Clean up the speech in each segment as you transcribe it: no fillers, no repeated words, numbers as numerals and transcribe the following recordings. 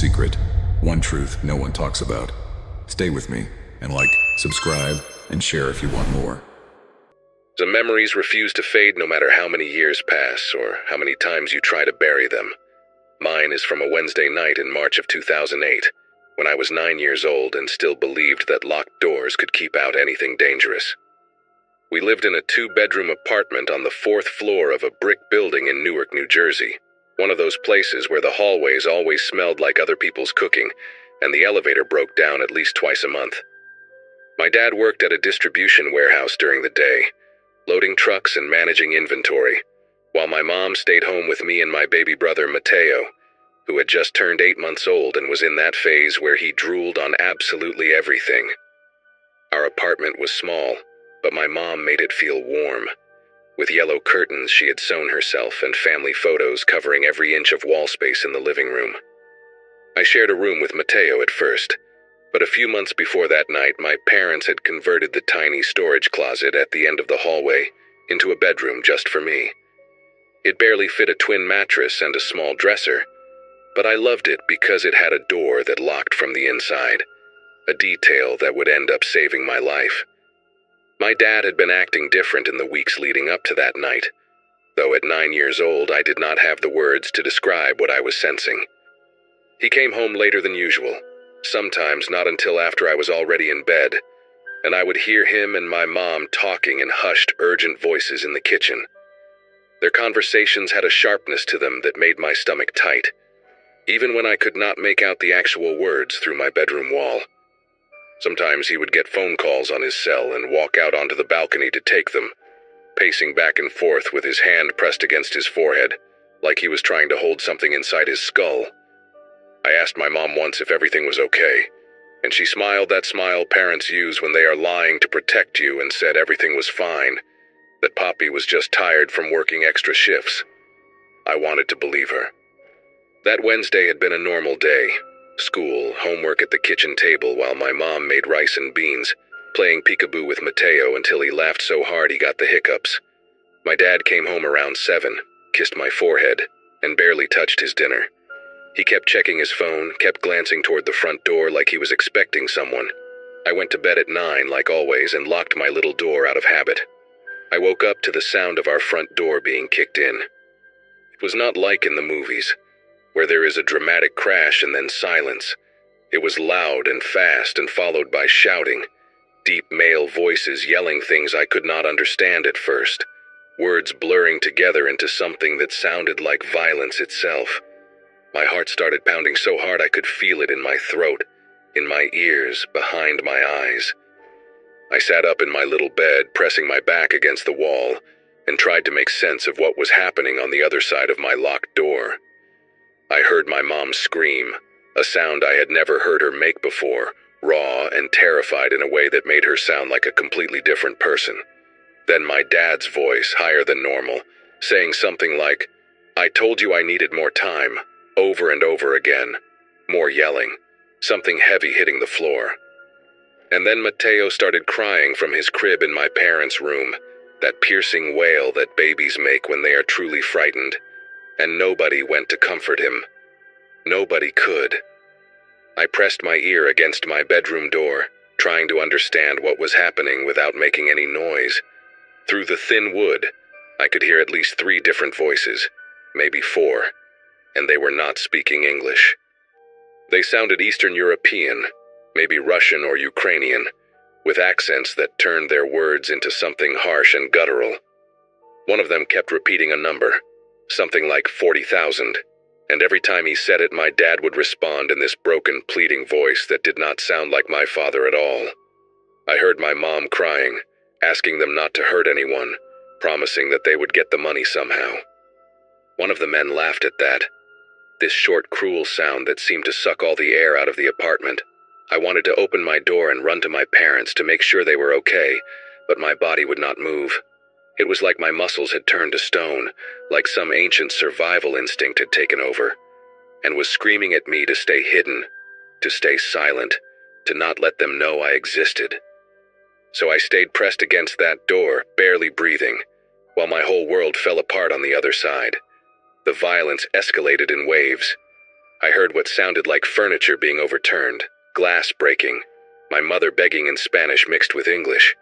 secret. One truth no one talks about. Stay with me, and like, subscribe, and share if you want more. The memories refuse to fade no matter how many years pass or how many times you try to bury them. Mine is from a Wednesday night in March of 2008, when I was 9 years old and still believed that locked doors could keep out anything dangerous. We lived in a 2-bedroom apartment on the 4th floor of a brick building in Newark, New Jersey, one of those places where the hallways always smelled like other people's cooking, and the elevator broke down at least twice a month. My dad worked at a distribution warehouse during the day, loading trucks and managing inventory, while my mom stayed home with me and my baby brother Mateo, who had just turned 8 months old and was in that phase where he drooled on absolutely everything. Our apartment was small, but my mom made it feel warm. With yellow curtains she had sewn herself and family photos covering every inch of wall space in the living room. I shared a room with Mateo at first, but a few months before that night my parents had converted the tiny storage closet at the end of the hallway into a bedroom just for me. It barely fit a twin mattress and a small dresser, but I loved it because it had a door that locked from the inside, a detail that would end up saving my life. My dad had been acting different in the weeks leading up to that night, though at 9 years old I did not have the words to describe what I was sensing. He came home later than usual, sometimes not until after I was already in bed, and I would hear him and my mom talking in hushed, urgent voices in the kitchen. Their conversations had a sharpness to them that made my stomach tight, even when I could not make out the actual words through my bedroom wall. Sometimes he would get phone calls on his cell and walk out onto the balcony to take them, pacing back and forth with his hand pressed against his forehead, like he was trying to hold something inside his skull. I asked my mom once if everything was okay, and she smiled that smile parents use when they are lying to protect you and said everything was fine, that Poppy was just tired from working extra shifts. I wanted to believe her. That Wednesday had been a normal day. School, homework at the kitchen table while my mom made rice and beans, playing peekaboo with Mateo until he laughed so hard he got the hiccups. My dad came home around 7, kissed my forehead, and barely touched his dinner. He kept checking his phone, kept glancing toward the front door like he was expecting someone. I went to bed at 9 like always and locked my little door out of habit. I woke up to the sound of our front door being kicked in. It was not like in the movies, where there is a dramatic crash and then silence. It was loud and fast and followed by shouting, deep male voices yelling things I could not understand at first, words blurring together into something that sounded like violence itself. My heart started pounding so hard I could feel it in my throat, in my ears, behind my eyes. I sat up in my little bed, pressing my back against the wall, and tried to make sense of what was happening on the other side of my locked door. I heard my mom scream, a sound I had never heard her make before, raw and terrified in a way that made her sound like a completely different person. Then my dad's voice, higher than normal, saying something like, "I told you I needed more time," over and over again. More yelling, something heavy hitting the floor. And then Mateo started crying from his crib in my parents' room, that piercing wail that babies make when they are truly frightened. And nobody went to comfort him. Nobody could. I pressed my ear against my bedroom door, trying to understand what was happening without making any noise. Through the thin wood, I could hear at least 3 different voices, maybe 4, and they were not speaking English. They sounded Eastern European, maybe Russian or Ukrainian, with accents that turned their words into something harsh and guttural. One of them kept repeating a number, something like 40,000, and every time he said it my dad would respond in this broken, pleading voice that did not sound like my father at all. I heard my mom crying, asking them not to hurt anyone, promising that they would get the money somehow. One of the men laughed at that, this short, cruel sound that seemed to suck all the air out of the apartment. I wanted to open my door and run to my parents to make sure they were okay, but my body would not move. It was like my muscles had turned to stone, like some ancient survival instinct had taken over, and was screaming at me to stay hidden, to stay silent, to not let them know I existed. So I stayed pressed against that door, barely breathing, while my whole world fell apart on the other side. The violence escalated in waves. I heard what sounded like furniture being overturned, glass breaking, my mother begging in Spanish mixed with English.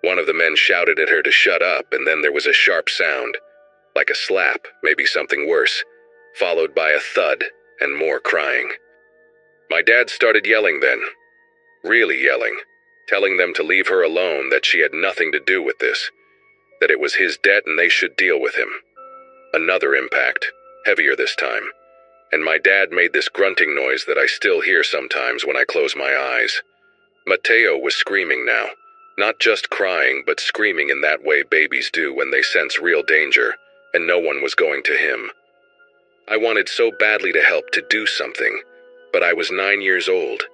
One of the men shouted at her to shut up, and then there was a sharp sound, like a slap, maybe something worse, followed by a thud and more crying. My dad started yelling then, really yelling, telling them to leave her alone, that she had nothing to do with this, that it was his debt and they should deal with him. Another impact, heavier this time, and my dad made this grunting noise that I still hear sometimes when I close my eyes. Mateo was screaming now, not just crying, but screaming in that way babies do when they sense real danger, and no one was going to him. I wanted so badly to help, to do something, but I was 9 years old,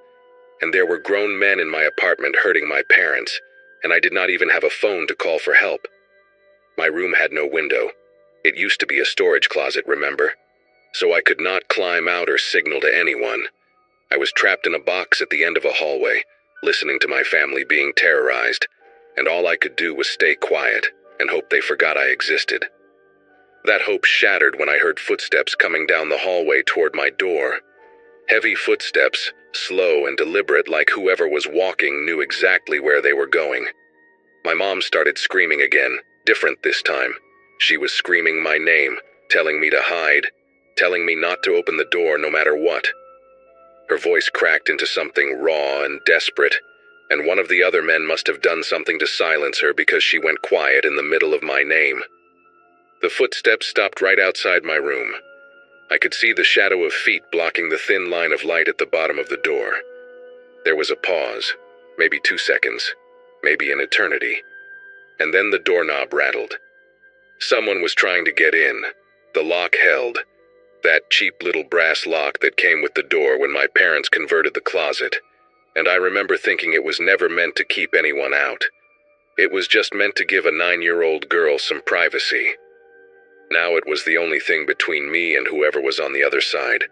and there were grown men in my apartment hurting my parents, and I did not even have a phone to call for help. My room had no window. It used to be a storage closet, remember? So I could not climb out or signal to anyone. I was trapped in a box at the end of a hallway, listening to my family being terrorized, and all I could do was stay quiet and hope they forgot I existed. That hope shattered when I heard footsteps coming down the hallway toward my door. Heavy footsteps, slow and deliberate, like whoever was walking knew exactly where they were going. My mom started screaming again, different this time. She was screaming my name, telling me to hide, telling me not to open the door no matter what. Her voice cracked into something raw and desperate, and one of the other men must have done something to silence her because she went quiet in the middle of my name. The footsteps stopped right outside my room. I could see the shadow of feet blocking the thin line of light at the bottom of the door. There was a pause, maybe 2 seconds, maybe an eternity, and then the doorknob rattled. Someone was trying to get in. The lock held, that cheap little brass lock that came with the door when my parents converted the closet, and I remember thinking it was never meant to keep anyone out. It was just meant to give a 9-year-old girl some privacy. Now it was the only thing between me and whoever was on the other side.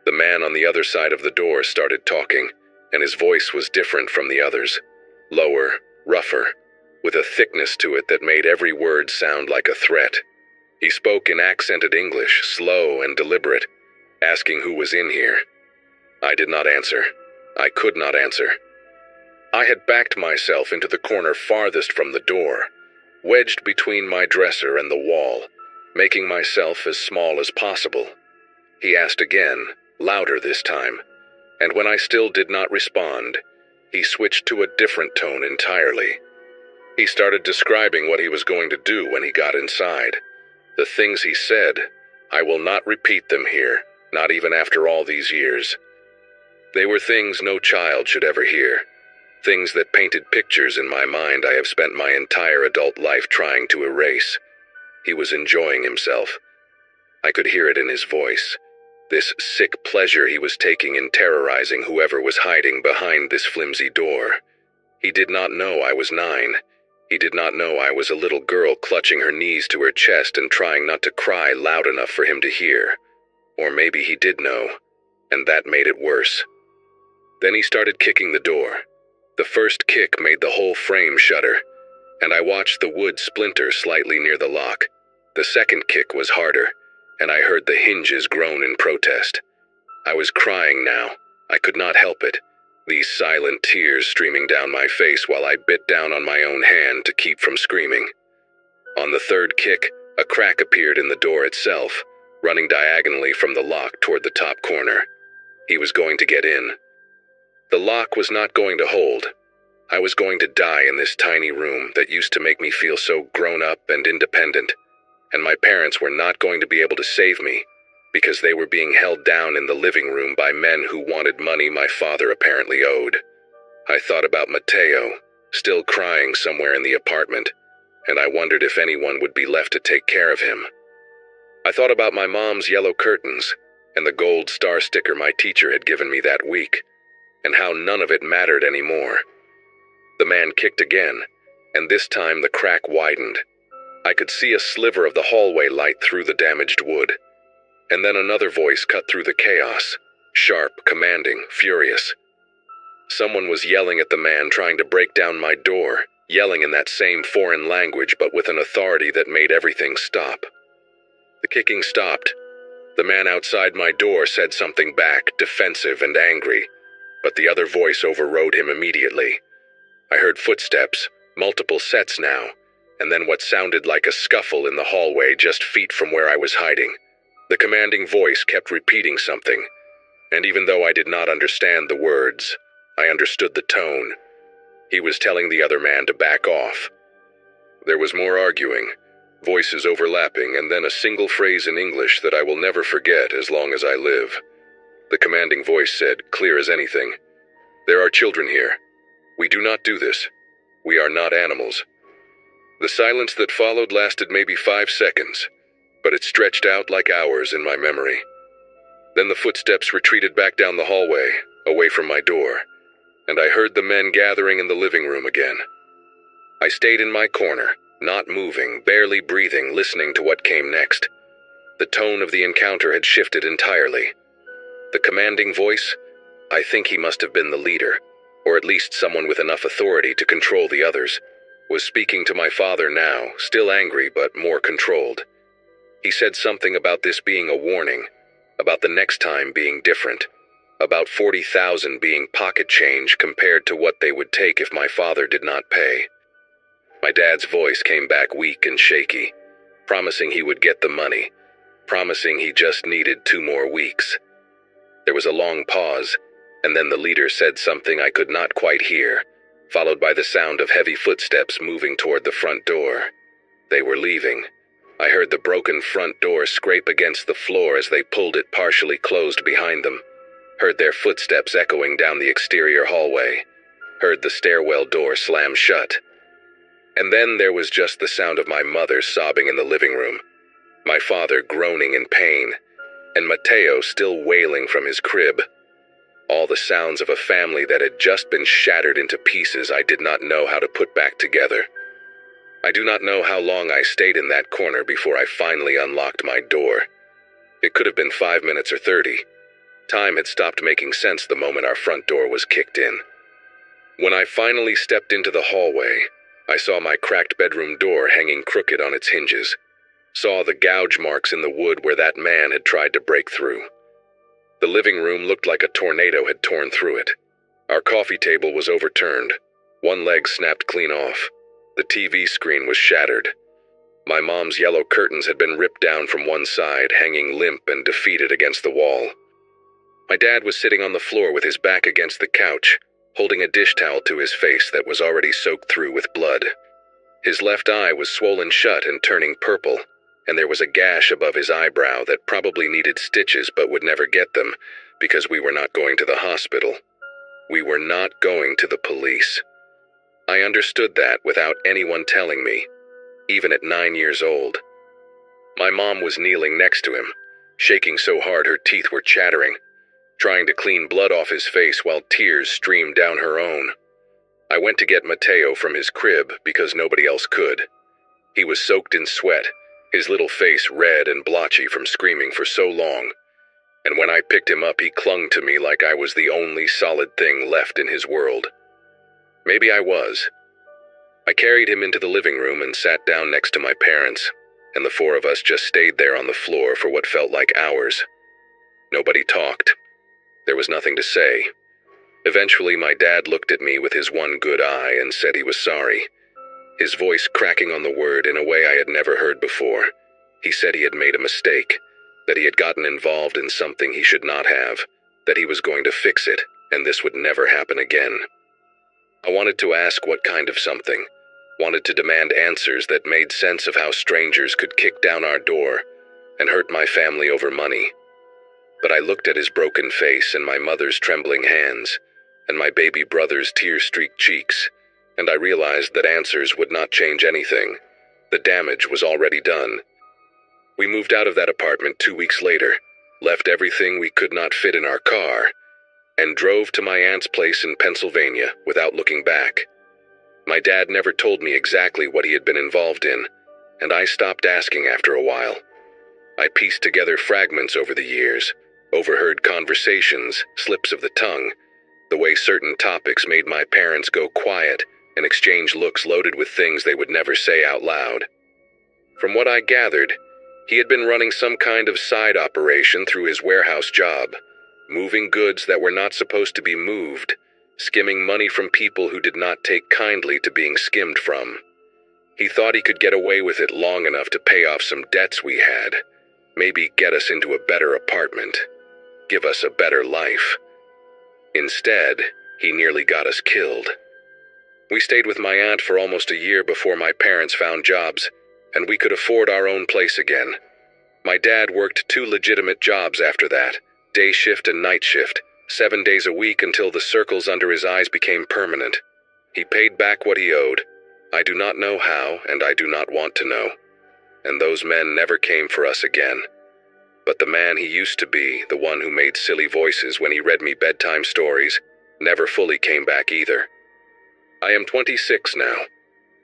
The man on the other side of the door started talking, and his voice was different from the others. Lower, rougher, with a thickness to it that made every word sound like a threat. He spoke in accented English, slow and deliberate, asking who was in here. I did not answer. I could not answer. I had backed myself into the corner farthest from the door, wedged between my dresser and the wall, making myself as small as possible. He asked again, louder this time, and when I still did not respond, he switched to a different tone entirely. He started describing what he was going to do when he got inside. The things he said, I will not repeat them here, not even after all these years. They were things no child should ever hear, things that painted pictures in my mind I have spent my entire adult life trying to erase. He was enjoying himself. I could hear it in his voice, this sick pleasure he was taking in terrorizing whoever was hiding behind this flimsy door. He did not know I was 9. He did not know I was a little girl clutching her knees to her chest and trying not to cry loud enough for him to hear. Or maybe he did know, and that made it worse. Then he started kicking the door. The first kick made the whole frame shudder, and I watched the wood splinter slightly near the lock. The second kick was harder, and I heard the hinges groan in protest. I was crying now. I could not help it, these silent tears streaming down my face while I bit down on my own hand to keep from screaming. On the third kick, a crack appeared in the door itself, running diagonally from the lock toward the top corner. He was going to get in. The lock was not going to hold. I was going to die in this tiny room that used to make me feel so grown up and independent, and my parents were not going to be able to save me because they were being held down in the living room by men who wanted money my father apparently owed. I thought about Mateo, still crying somewhere in the apartment, and I wondered if anyone would be left to take care of him. I thought about my mom's yellow curtains and the gold star sticker my teacher had given me that week, and how none of it mattered anymore. The man kicked again, and this time the crack widened. I could see a sliver of the hallway light through the damaged wood. And then another voice cut through the chaos, sharp, commanding, furious. Someone was yelling at the man trying to break down my door, yelling in that same foreign language but with an authority that made everything stop. The kicking stopped, The man outside my door said something back, defensive and angry, but the other voice overrode him immediately. I heard footsteps, multiple sets now, and then what sounded like a scuffle in the hallway just feet from where I was hiding. The commanding voice kept repeating something, and even though I did not understand the words, I understood the tone. He was telling the other man to back off. There was more arguing, voices overlapping, and then a single phrase in English that I will never forget as long as I live. The commanding voice said, clear as anything, "There are children here. We do not do this. We are not animals." The silence that followed lasted maybe 5 seconds, but it stretched out like hours in my memory. Then the footsteps retreated back down the hallway, away from my door, and I heard the men gathering in the living room again. I stayed in my corner, not moving, barely breathing, listening to what came next. The tone of the encounter had shifted entirely. The commanding voice, I think he must have been the leader, or at least someone with enough authority to control the others, was speaking to my father now, still angry but more controlled. He said something about this being a warning, about the next time being different, about 40,000 being pocket change compared to what they would take if my father did not pay. My dad's voice came back weak and shaky, promising he would get the money, promising he just needed 2 more weeks. There was a long pause, and then the leader said something I could not quite hear, followed by the sound of heavy footsteps moving toward the front door. They were leaving. I heard the broken front door scrape against the floor as they pulled it partially closed behind them, heard their footsteps echoing down the exterior hallway, heard the stairwell door slam shut. And then there was just the sound of my mother sobbing in the living room, my father groaning in pain, and Mateo still wailing from his crib. All the sounds of a family that had just been shattered into pieces I did not know how to put back together. I do not know how long I stayed in that corner before I finally unlocked my door. It could have been 5 minutes or 30. Time had stopped making sense the moment our front door was kicked in. When I finally stepped into the hallway, I saw my cracked bedroom door hanging crooked on its hinges, saw the gouge marks in the wood where that man had tried to break through. The living room looked like a tornado had torn through it. Our coffee table was overturned. One leg snapped clean off. The TV screen was shattered. My mom's yellow curtains had been ripped down from one side, hanging limp and defeated against the wall. My dad was sitting on the floor with his back against the couch, holding a dish towel to his face that was already soaked through with blood. His left eye was swollen shut and turning purple, and there was a gash above his eyebrow that probably needed stitches but would never get them because we were not going to the hospital. We were not going to the police. I understood that without anyone telling me, even at 9 years old. My mom was kneeling next to him, shaking so hard her teeth were chattering, trying to clean blood off his face while tears streamed down her own. I went to get Mateo from his crib because nobody else could. He was soaked in sweat, his little face red and blotchy from screaming for so long, and when I picked him up he clung to me like I was the only solid thing left in his world. Maybe I was. I carried him into the living room and sat down next to my parents, and the 4 of us just stayed there on the floor for what felt like hours. Nobody talked. There was nothing to say. Eventually my dad looked at me with his one good eye and said he was sorry, his voice cracking on the word in a way I had never heard before. He said he had made a mistake, that he had gotten involved in something he should not have, that he was going to fix it, and this would never happen again. I wanted to ask what kind of something, wanted to demand answers that made sense of how strangers could kick down our door and hurt my family over money. But I looked at his broken face and my mother's trembling hands and my baby brother's tear-streaked cheeks, and I realized that answers would not change anything. The damage was already done. We moved out of that apartment 2 weeks later, left everything we could not fit in our car, and drove to my aunt's place in Pennsylvania without looking back. My dad never told me exactly what he had been involved in, and I stopped asking after a while. I pieced together fragments over the years, overheard conversations, slips of the tongue, the way certain topics made my parents go quiet and exchange looks loaded with things they would never say out loud. From what I gathered, He had been running some kind of side operation through his warehouse job, moving goods that were not supposed to be moved, skimming money from people who did not take kindly to being skimmed from. He thought he could get away with it long enough to pay off some debts we had, maybe get us into a better apartment, give us a better life. Instead, he nearly got us killed. We stayed with my aunt for almost a year before my parents found jobs, and we could afford our own place again. My dad worked 2 legitimate jobs after that, day shift and night shift, 7 days a week until the circles under his eyes became permanent. He paid back what he owed. I do not know how, and I do not want to know. And those men never came for us again. But the man he used to be, the one who made silly voices when he read me bedtime stories, never fully came back either. I am 26 now,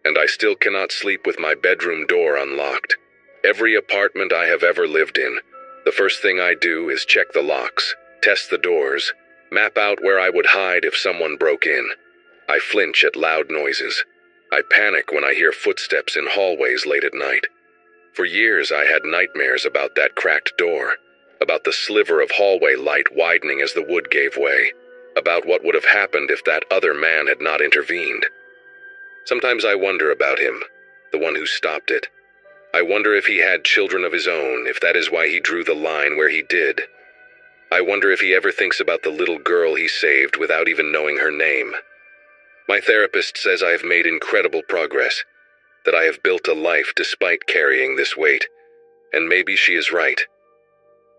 and I still cannot sleep with my bedroom door unlocked. Every apartment I have ever lived in, the first thing I do is check the locks, test the doors, map out where I would hide if someone broke in. I flinch at loud noises. I panic when I hear footsteps in hallways late at night. For years I had nightmares about that cracked door, about the sliver of hallway light widening as the wood gave way, about what would have happened if that other man had not intervened. Sometimes I wonder about him, the one who stopped it. I wonder if he had children of his own, if that is why he drew the line where he did. I wonder if he ever thinks about the little girl he saved without even knowing her name. My therapist says I have made incredible progress, that I have built a life despite carrying this weight, and maybe she is right.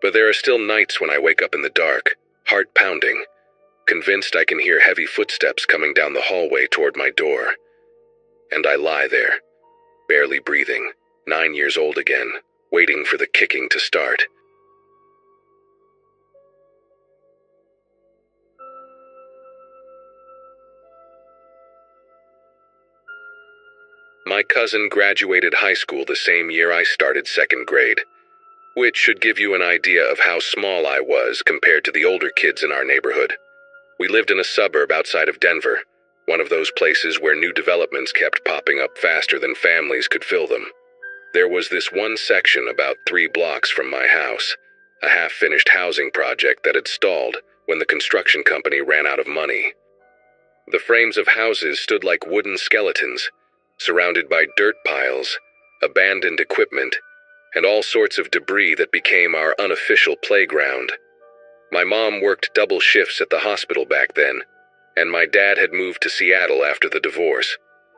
But there are still nights when I wake up in the dark, heart pounding, convinced I can hear heavy footsteps coming down the hallway toward my door. And I lie there, barely breathing, 9 years old again, waiting for the kicking to start. My cousin graduated high school the same year I started 2nd grade, which should give you an idea of how small I was compared to the older kids in our neighborhood. We lived in a suburb outside of Denver, one of those places where new developments kept popping up faster than families could fill them. There was this one section about 3 blocks from my house, a half-finished housing project that had stalled when the construction company ran out of money. The frames of houses stood like wooden skeletons, surrounded by dirt piles, abandoned equipment, and all sorts of debris that became our unofficial playground. My mom worked double shifts at the hospital back then, and my dad had moved to Seattle after the divorce,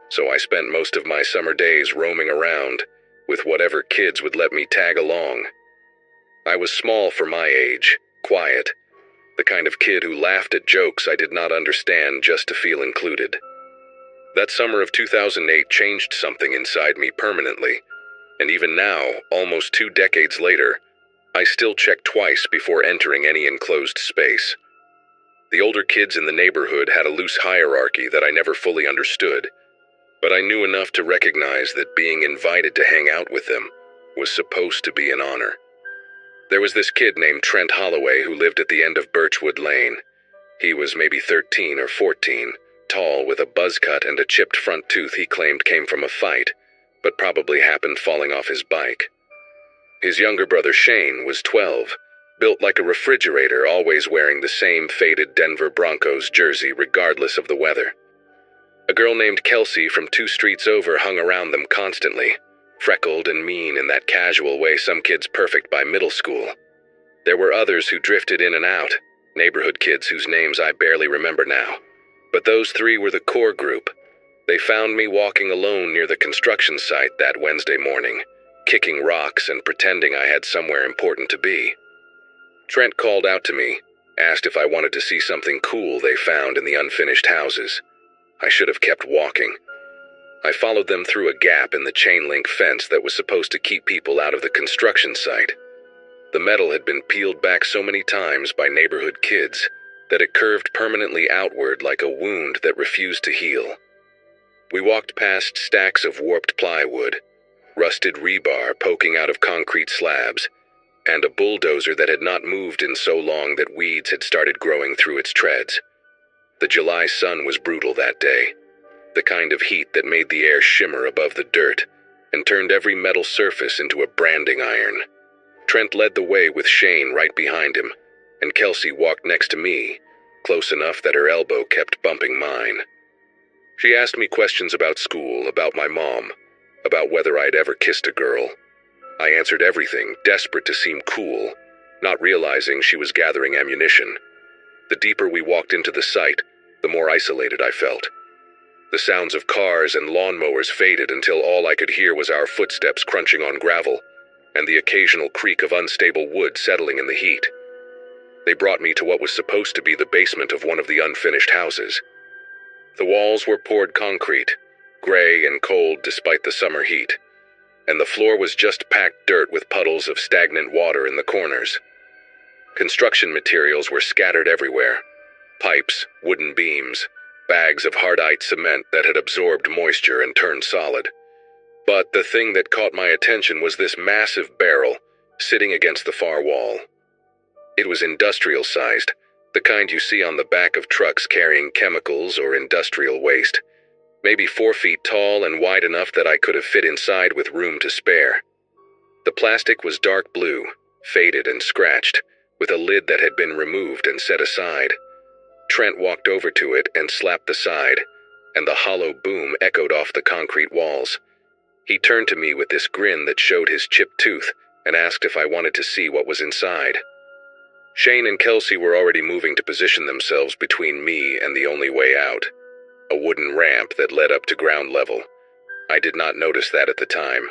so I spent most of my summer days roaming around with whatever kids would let me tag along. I was small for my age, quiet, the kind of kid who laughed at jokes I did not understand just to feel included. That summer of 2008 changed something inside me permanently, and even now, almost 2 decades later, I still check twice before entering any enclosed space. The older kids in the neighborhood had a loose hierarchy that I never fully understood, but I knew enough to recognize that being invited to hang out with them was supposed to be an honor. There was this kid named Trent Holloway who lived at the end of Birchwood Lane. He was maybe 13 or 14, tall with a buzz cut and a chipped front tooth he claimed came from a fight, but probably happened falling off his bike. His younger brother Shane was 12, built like a refrigerator, always wearing the same faded Denver Broncos jersey regardless of the weather. A girl named Kelsey from 2 streets over hung around them constantly, freckled and mean in that casual way some kids perfect by middle school. There were others who drifted in and out, neighborhood kids whose names I barely remember now. But those 3 were the core group. They found me walking alone near the construction site that Wednesday morning, kicking rocks and pretending I had somewhere important to be. Trent called out to me, asked if I wanted to see something cool they found in the unfinished houses. I should have kept walking. I followed them through a gap in the chain-link fence that was supposed to keep people out of the construction site. The metal had been peeled back so many times by neighborhood kids that it curved permanently outward like a wound that refused to heal. We walked past stacks of warped plywood, rusted rebar poking out of concrete slabs, and a bulldozer that had not moved in so long that weeds had started growing through its treads. The July sun was brutal that day, the kind of heat that made the air shimmer above the dirt, and turned every metal surface into a branding iron. Trent led the way with Shane right behind him, and Kelsey walked next to me, close enough that her elbow kept bumping mine. She asked me questions about school, about my mom, about whether I'd ever kissed a girl. I answered everything, desperate to seem cool, not realizing she was gathering ammunition. The deeper we walked into the site, the more isolated I felt. The sounds of cars and lawnmowers faded until all I could hear was our footsteps crunching on gravel, and the occasional creak of unstable wood settling in the heat. They brought me to what was supposed to be the basement of one of the unfinished houses. The walls were poured concrete, gray and cold despite the summer heat, and the floor was just packed dirt with puddles of stagnant water in the corners. Construction materials were scattered everywhere: pipes, wooden beams, bags of hardite cement that had absorbed moisture and turned solid. But the thing that caught my attention was this massive barrel sitting against the far wall. It was industrial-sized, the kind you see on the back of trucks carrying chemicals or industrial waste, maybe 4 feet tall and wide enough that I could have fit inside with room to spare. The plastic was dark blue, faded and scratched, with a lid that had been removed and set aside. Trent walked over to it and slapped the side, and the hollow boom echoed off the concrete walls. He turned to me with this grin that showed his chipped tooth and asked if I wanted to see what was inside. Shane and Kelsey were already moving to position themselves between me and the only way out, a wooden ramp that led up to ground level. I did not notice that at the time.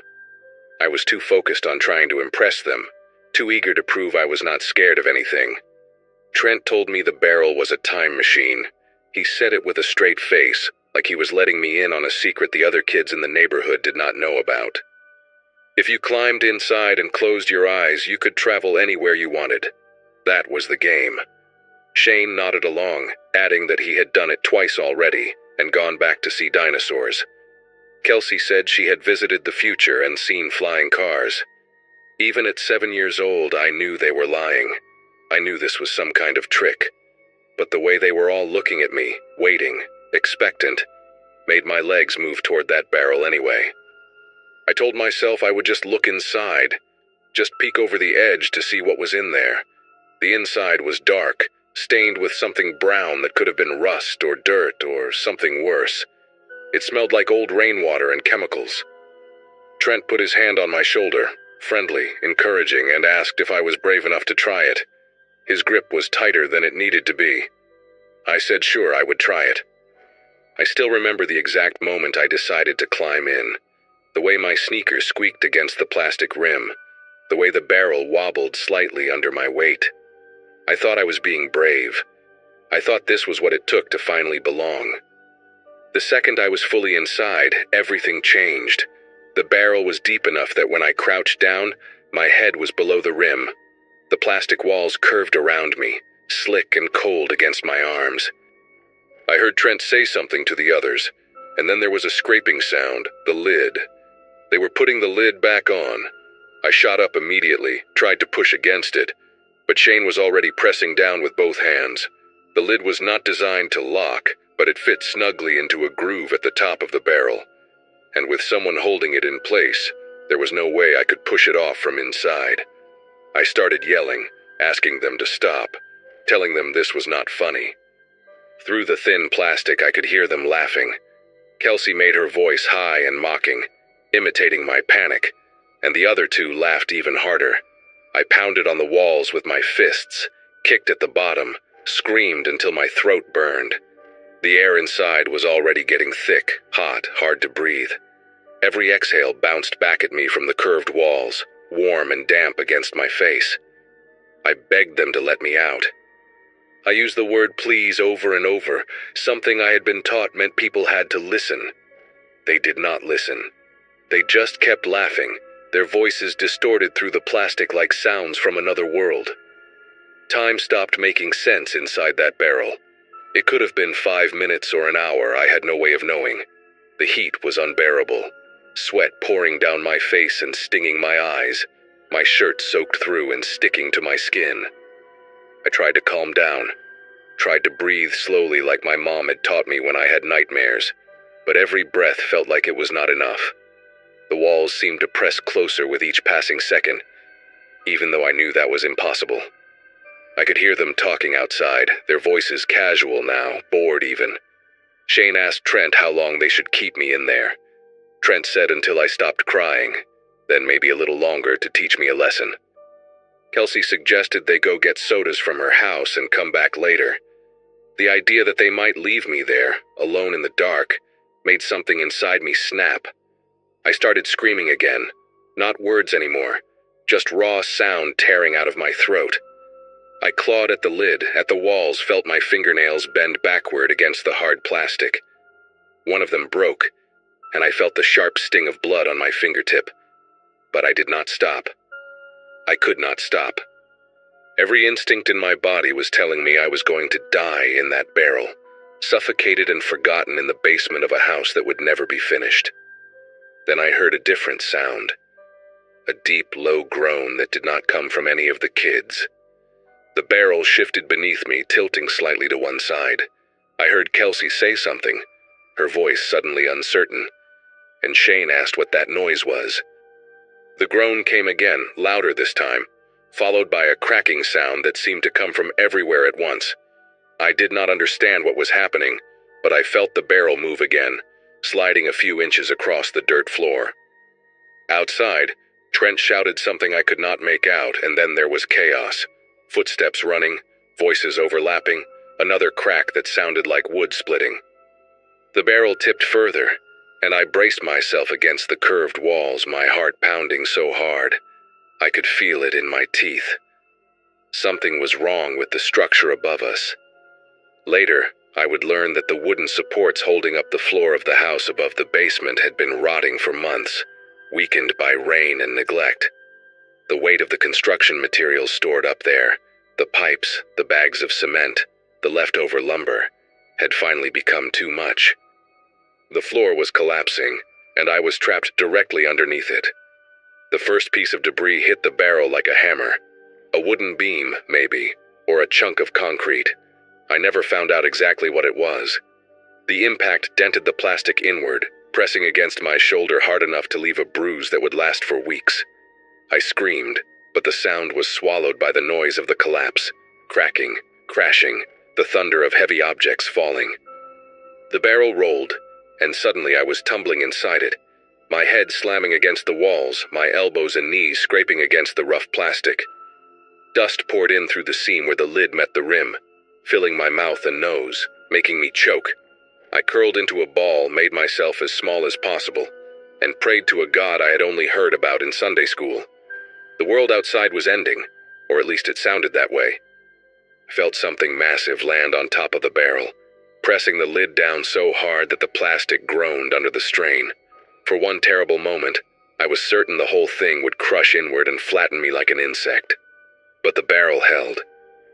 I was too focused on trying to impress them, too eager to prove I was not scared of anything. Trent told me the barrel was a time machine. He said it with a straight face, like he was letting me in on a secret the other kids in the neighborhood did not know about. If you climbed inside and closed your eyes, you could travel anywhere you wanted. That was the game. Shane nodded along, adding that he had done it twice already and gone back to see dinosaurs. Kelsey said she had visited the future and seen flying cars. Even at 7 years old, I knew they were lying. I knew this was some kind of trick. But the way they were all looking at me, waiting, expectant, made my legs move toward that barrel anyway. I told myself I would just look inside, just peek over the edge to see what was in there. The inside was dark, stained with something brown that could have been rust or dirt or something worse. It smelled like old rainwater and chemicals. Trent put his hand on my shoulder, friendly, encouraging, and asked if I was brave enough to try it. His grip was tighter than it needed to be. I said sure I would try it. I still remember the exact moment I decided to climb in. The way my sneakers squeaked against the plastic rim. The way the barrel wobbled slightly under my weight. I thought I was being brave. I thought this was what it took to finally belong. The second I was fully inside, everything changed. The barrel was deep enough that when I crouched down, my head was below the rim. The plastic walls curved around me, slick and cold against my arms. I heard Trent say something to the others, and then there was a scraping sound, the lid. They were putting the lid back on. I shot up immediately, tried to push against it, but Shane was already pressing down with both hands. The lid was not designed to lock, but it fit snugly into a groove at the top of the barrel. And with someone holding it in place, there was no way I could push it off from inside. I started yelling, asking them to stop, telling them this was not funny. Through the thin plastic, I could hear them laughing. Kelsey made her voice high and mocking, imitating my panic, and the other two laughed even harder. I pounded on the walls with my fists, kicked at the bottom, screamed until my throat burned. The air inside was already getting thick, hot, hard to breathe. Every exhale bounced back at me from the curved walls, warm and damp against my face. I begged them to let me out. I used the word please over and over, something I had been taught meant people had to listen. They did not listen. They just kept laughing, their voices distorted through the plastic like sounds from another world. Time stopped making sense inside that barrel. It could have been 5 minutes or an hour, I had no way of knowing. The heat was unbearable, sweat pouring down my face and stinging my eyes, my shirt soaked through and sticking to my skin. I tried to calm down, tried to breathe slowly like my mom had taught me when I had nightmares, but every breath felt like it was not enough. The walls seemed to press closer with each passing second, even though I knew that was impossible. I could hear them talking outside, their voices casual now, bored even. Shane asked Trent how long they should keep me in there. Trent said until I stopped crying, then maybe a little longer to teach me a lesson. Kelsey suggested they go get sodas from her house and come back later. The idea that they might leave me there, alone in the dark, made something inside me snap. I started screaming again, not words anymore, just raw sound tearing out of my throat. I clawed at the lid, at the walls, felt my fingernails bend backward against the hard plastic. One of them broke, and I felt the sharp sting of blood on my fingertip. But I did not stop. I could not stop. Every instinct in my body was telling me I was going to die in that barrel, suffocated and forgotten in the basement of a house that would never be finished. Then I heard a different sound, a deep, low groan that did not come from any of the kids. The barrel shifted beneath me, tilting slightly to one side. I heard Kelsey say something, her voice suddenly uncertain, and Shane asked what that noise was. The groan came again, louder this time, followed by a cracking sound that seemed to come from everywhere at once. I did not understand what was happening, but I felt the barrel move again, sliding a few inches across the dirt floor. Outside, Trent shouted something I could not make out, and then there was chaos. Footsteps running, voices overlapping, another crack that sounded like wood splitting. The barrel tipped further, and I braced myself against the curved walls, my heart pounding so hard. I could feel it in my teeth. Something was wrong with the structure above us. Later, I would learn that the wooden supports holding up the floor of the house above the basement had been rotting for months, weakened by rain and neglect. The weight of the construction materials stored up there, the pipes, the bags of cement, the leftover lumber, had finally become too much. The floor was collapsing, and I was trapped directly underneath it. The first piece of debris hit the barrel like a hammer. A wooden beam, maybe, or a chunk of concrete. I never found out exactly what it was. The impact dented the plastic inward, pressing against my shoulder hard enough to leave a bruise that would last for weeks. I screamed, but the sound was swallowed by the noise of the collapse, cracking, crashing, the thunder of heavy objects falling. The barrel rolled, and suddenly I was tumbling inside it, my head slamming against the walls, my elbows and knees scraping against the rough plastic. Dust poured in through the seam where the lid met the rim, filling my mouth and nose, making me choke. I curled into a ball, made myself as small as possible, and prayed to a God I had only heard about in Sunday school. The world outside was ending, or at least it sounded that way. I felt something massive land on top of the barrel, pressing the lid down so hard that the plastic groaned under the strain. For one terrible moment, I was certain the whole thing would crush inward and flatten me like an insect. But the barrel held.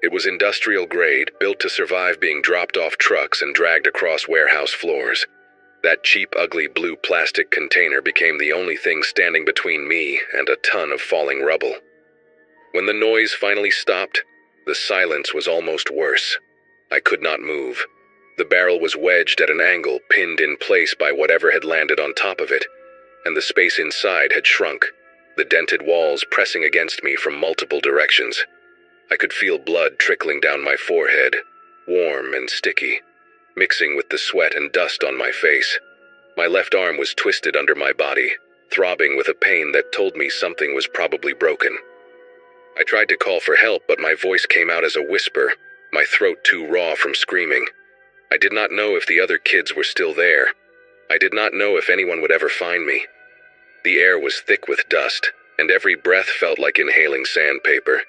It was industrial grade, built to survive being dropped off trucks and dragged across warehouse floors. That cheap, ugly blue plastic container became the only thing standing between me and a ton of falling rubble. When the noise finally stopped, the silence was almost worse. I could not move. The barrel was wedged at an angle, pinned in place by whatever had landed on top of it, and the space inside had shrunk, the dented walls pressing against me from multiple directions. I could feel blood trickling down my forehead, warm and sticky, mixing with the sweat and dust on my face. My left arm was twisted under my body, throbbing with a pain that told me something was probably broken. I tried to call for help, but my voice came out as a whisper, my throat too raw from screaming. I did not know if the other kids were still there. I did not know if anyone would ever find me. The air was thick with dust, and every breath felt like inhaling sandpaper.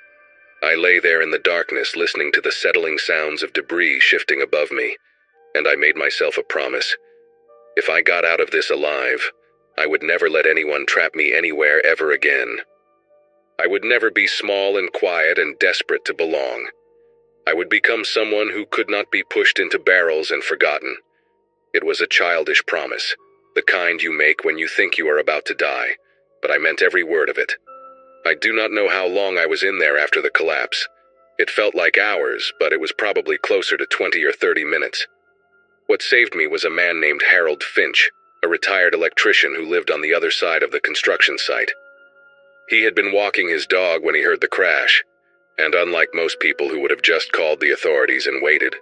I lay there in the darkness, listening to the settling sounds of debris shifting above me, and I made myself a promise. If I got out of this alive, I would never let anyone trap me anywhere ever again. I would never be small and quiet and desperate to belong. I would become someone who could not be pushed into barrels and forgotten. It was a childish promise, the kind you make when you think you are about to die, but I meant every word of it. I do not know how long I was in there after the collapse. It felt like hours, but it was probably closer to 20 or 30 minutes. What saved me was a man named Harold Finch, a retired electrician who lived on the other side of the construction site. He had been walking his dog when he heard the crash, and unlike most people who would have just called the authorities and waited,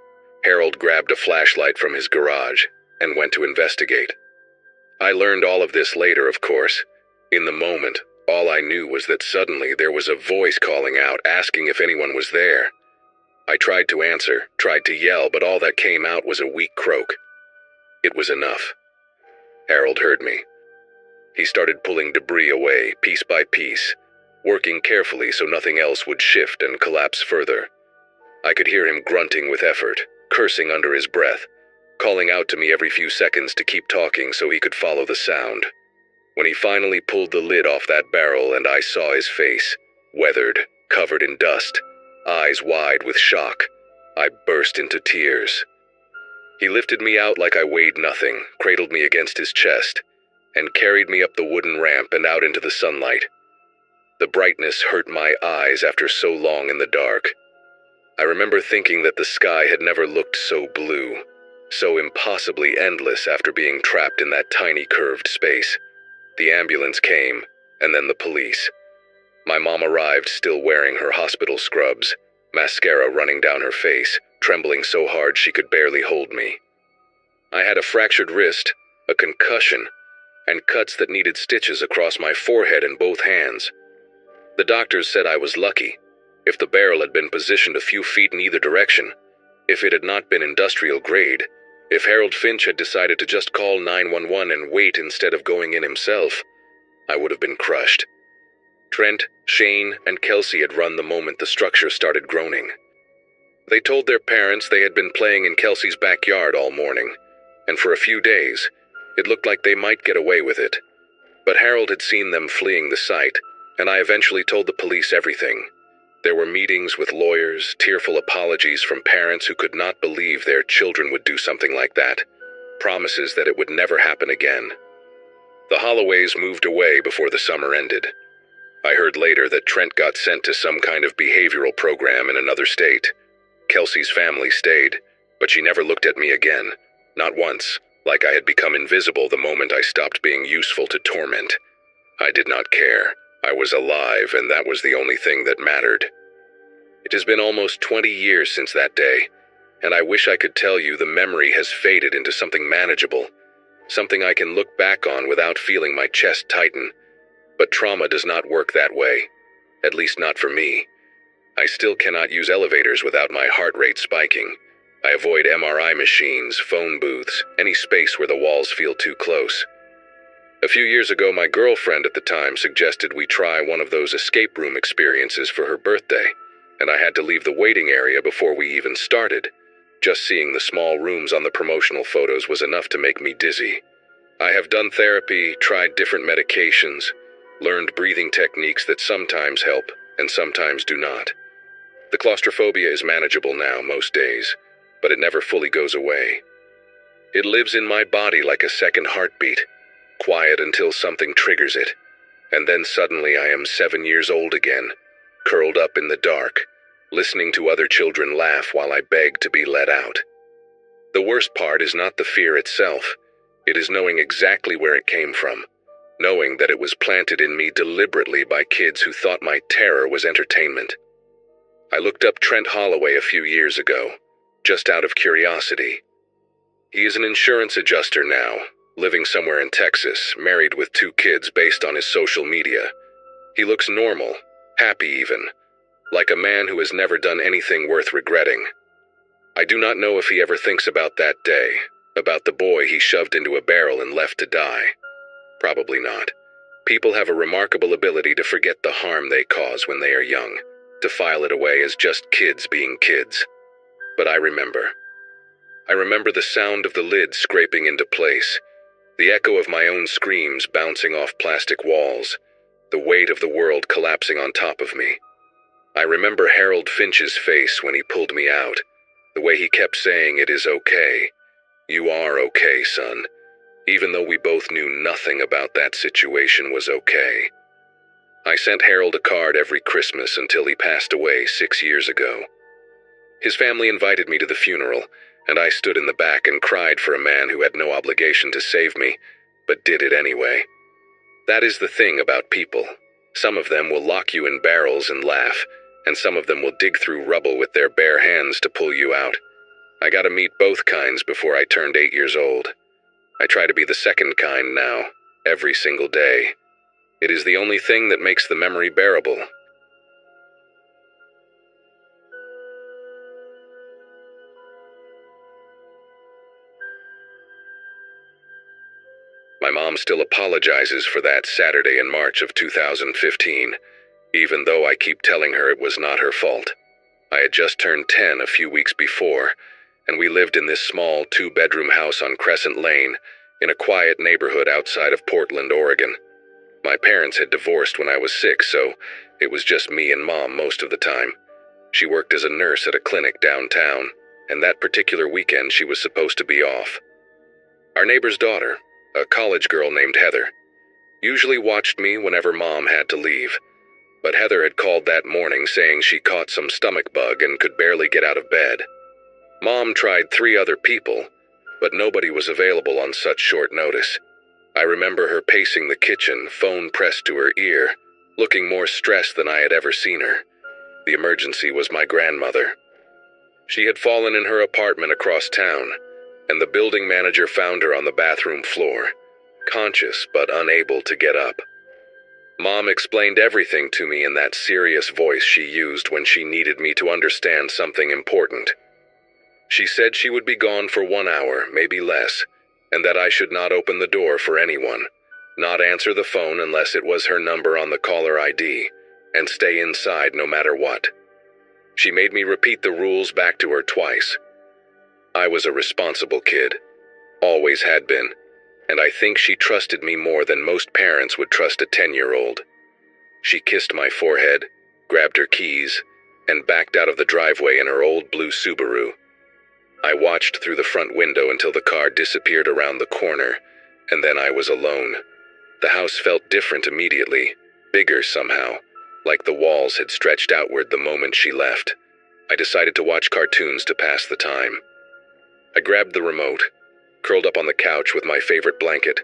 Harold grabbed a flashlight from his garage and went to investigate. I learned all of this later, of course. In the moment, all I knew was that suddenly there was a voice calling out, asking if anyone was there. I tried to answer, tried to yell, but all that came out was a weak croak. It was enough. Harold heard me. He started pulling debris away, piece by piece, working carefully so nothing else would shift and collapse further. I could hear him grunting with effort, cursing under his breath, calling out to me every few seconds to keep talking so he could follow the sound. When he finally pulled the lid off that barrel and I saw his face, weathered, covered in dust, eyes wide with shock, I burst into tears. He lifted me out like I weighed nothing, cradled me against his chest, and carried me up the wooden ramp and out into the sunlight. The brightness hurt my eyes after so long in the dark. I remember thinking that the sky had never looked so blue, so impossibly endless after being trapped in that tiny curved space. The ambulance came, and then the police. My mom arrived still wearing her hospital scrubs, mascara running down her face, trembling so hard she could barely hold me. I had a fractured wrist, a concussion, and cuts that needed stitches across my forehead and both hands. The doctors said I was lucky. If the barrel had been positioned a few feet in either direction, if it had not been industrial grade, if Harold Finch had decided to just call 911 and wait instead of going in himself, I would have been crushed. Trent, Shane, and Kelsey had run the moment the structure started groaning. They told their parents they had been playing in Kelsey's backyard all morning, and for a few days, it looked like they might get away with it. But Harold had seen them fleeing the site, and I eventually told the police everything. There were meetings with lawyers, tearful apologies from parents who could not believe their children would do something like that, promises that it would never happen again. The Holloways moved away before the summer ended. I heard later that Trent got sent to some kind of behavioral program in another state. Kelsey's family stayed, but she never looked at me again, not once, like I had become invisible the moment I stopped being useful to torment. I did not care. I was alive, and that was the only thing that mattered. It has been almost 20 years since that day, and I wish I could tell you the memory has faded into something manageable, something I can look back on without feeling my chest tighten. But trauma does not work that way, at least not for me. I still cannot use elevators without my heart rate spiking. I avoid MRI machines, phone booths, any space where the walls feel too close. A few years ago, my girlfriend at the time suggested we try one of those escape room experiences for her birthday, and I had to leave the waiting area before we even started. Just seeing the small rooms on the promotional photos was enough to make me dizzy. I have done therapy, tried different medications, learned breathing techniques that sometimes help and sometimes do not. The claustrophobia is manageable now most days, but it never fully goes away. It lives in my body like a second heartbeat, quiet until something triggers it, and then suddenly I am 7 years old again, curled up in the dark, listening to other children laugh while I beg to be let out. The worst part is not the fear itself. It is knowing exactly where it came from, knowing that it was planted in me deliberately by kids who thought my terror was entertainment. I looked up Trent Holloway a few years ago, just out of curiosity. He is an insurance adjuster now, living somewhere in Texas, married with 2 kids based on his social media. He looks normal, happy even, like a man who has never done anything worth regretting. I do not know if he ever thinks about that day, about the boy he shoved into a barrel and left to die. Probably not. People have a remarkable ability to forget the harm they cause when they are young, to file it away as just kids being kids. But I remember. I remember the sound of the lid scraping into place, the echo of my own screams bouncing off plastic walls, the weight of the world collapsing on top of me. I remember Harold Finch's face when he pulled me out, the way he kept saying, "It is okay. You are okay, son," even though we both knew nothing about that situation was okay. I sent Harold a card every Christmas until he passed away 6 years ago. His family invited me to the funeral, and I stood in the back and cried for a man who had no obligation to save me, but did it anyway. That is the thing about people. Some of them will lock you in barrels and laugh, and some of them will dig through rubble with their bare hands to pull you out. I got to meet both kinds before I turned 8 years old. I try to be the second kind now, every single day. It is the only thing that makes the memory bearable. My mom still apologizes for that Saturday in March of 2015, even though I keep telling her it was not her fault. I had just turned 10 a few weeks before, and we lived in this small 2-bedroom house on Crescent Lane, in a quiet neighborhood outside of Portland, Oregon. My parents had divorced when I was 6, so it was just me and Mom most of the time. She worked as a nurse at a clinic downtown, and that particular weekend she was supposed to be off. Our neighbor's daughter, a college girl named Heather, usually watched me whenever Mom had to leave, but Heather had called that morning saying she caught some stomach bug and could barely get out of bed. Mom tried 3 other people, but nobody was available on such short notice. I remember her pacing the kitchen, phone pressed to her ear, looking more stressed than I had ever seen her. The emergency was my grandmother. She had fallen in her apartment across town, and the building manager found her on the bathroom floor, conscious but unable to get up. Mom explained everything to me in that serious voice she used when she needed me to understand something important. She said she would be gone for 1 hour, maybe less, and that I should not open the door for anyone, not answer the phone unless it was her number on the caller ID, and stay inside no matter what. She made me repeat the rules back to her twice. I was a responsible kid, always had been, and I think she trusted me more than most parents would trust a 10-year-old. She kissed my forehead, grabbed her keys, and backed out of the driveway in her old blue Subaru. I watched through the front window until the car disappeared around the corner, and then I was alone. The house felt different immediately, bigger somehow, like the walls had stretched outward the moment she left. I decided to watch cartoons to pass the time. I grabbed the remote, curled up on the couch with my favorite blanket,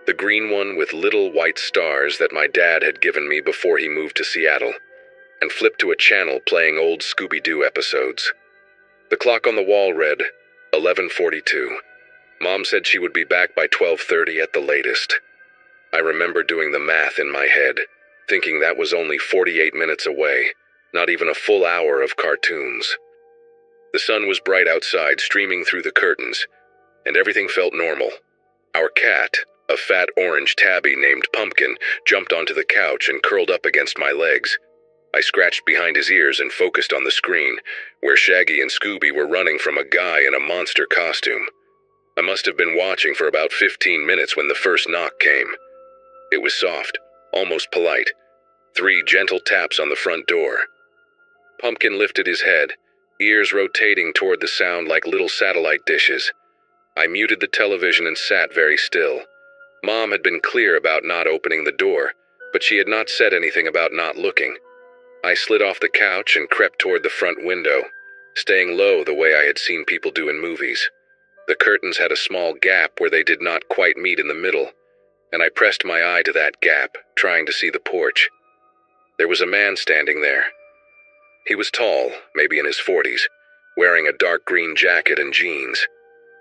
the green one with little white stars that my dad had given me before he moved to Seattle, and flipped to a channel playing old Scooby-Doo episodes. The clock on the wall read 11:42. Mom said she would be back by 12:30 at the latest. I remember doing the math in my head, thinking that was only 48 minutes away, not even a full hour of cartoons. The sun was bright outside, streaming through the curtains, and everything felt normal. Our cat, a fat orange tabby named Pumpkin, jumped onto the couch and curled up against my legs. I scratched behind his ears and focused on the screen, where Shaggy and Scooby were running from a guy in a monster costume. I must have been watching for about 15 minutes when the first knock came. It was soft, almost polite. 3 gentle taps on the front door. Pumpkin lifted his head, ears rotating toward the sound like little satellite dishes. I muted the television and sat very still. Mom had been clear about not opening the door, but she had not said anything about not looking. I slid off the couch and crept toward the front window, staying low the way I had seen people do in movies. The curtains had a small gap where they did not quite meet in the middle, and I pressed my eye to that gap, trying to see the porch. There was a man standing there. He was tall, maybe in his 40s, wearing a dark green jacket and jeans.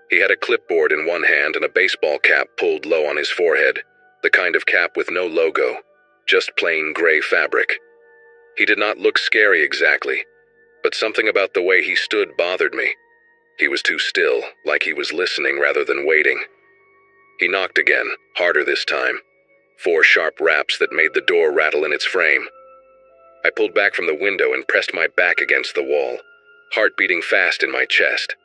He had a clipboard in one hand and a baseball cap pulled low on his forehead, the kind of cap with no logo, just plain gray fabric. He did not look scary exactly, but something about the way he stood bothered me. He was too still, like he was listening rather than waiting. He knocked again, harder this time. 4 sharp raps that made the door rattle in its frame. I pulled back from the window and pressed my back against the wall, heart beating fast in my chest.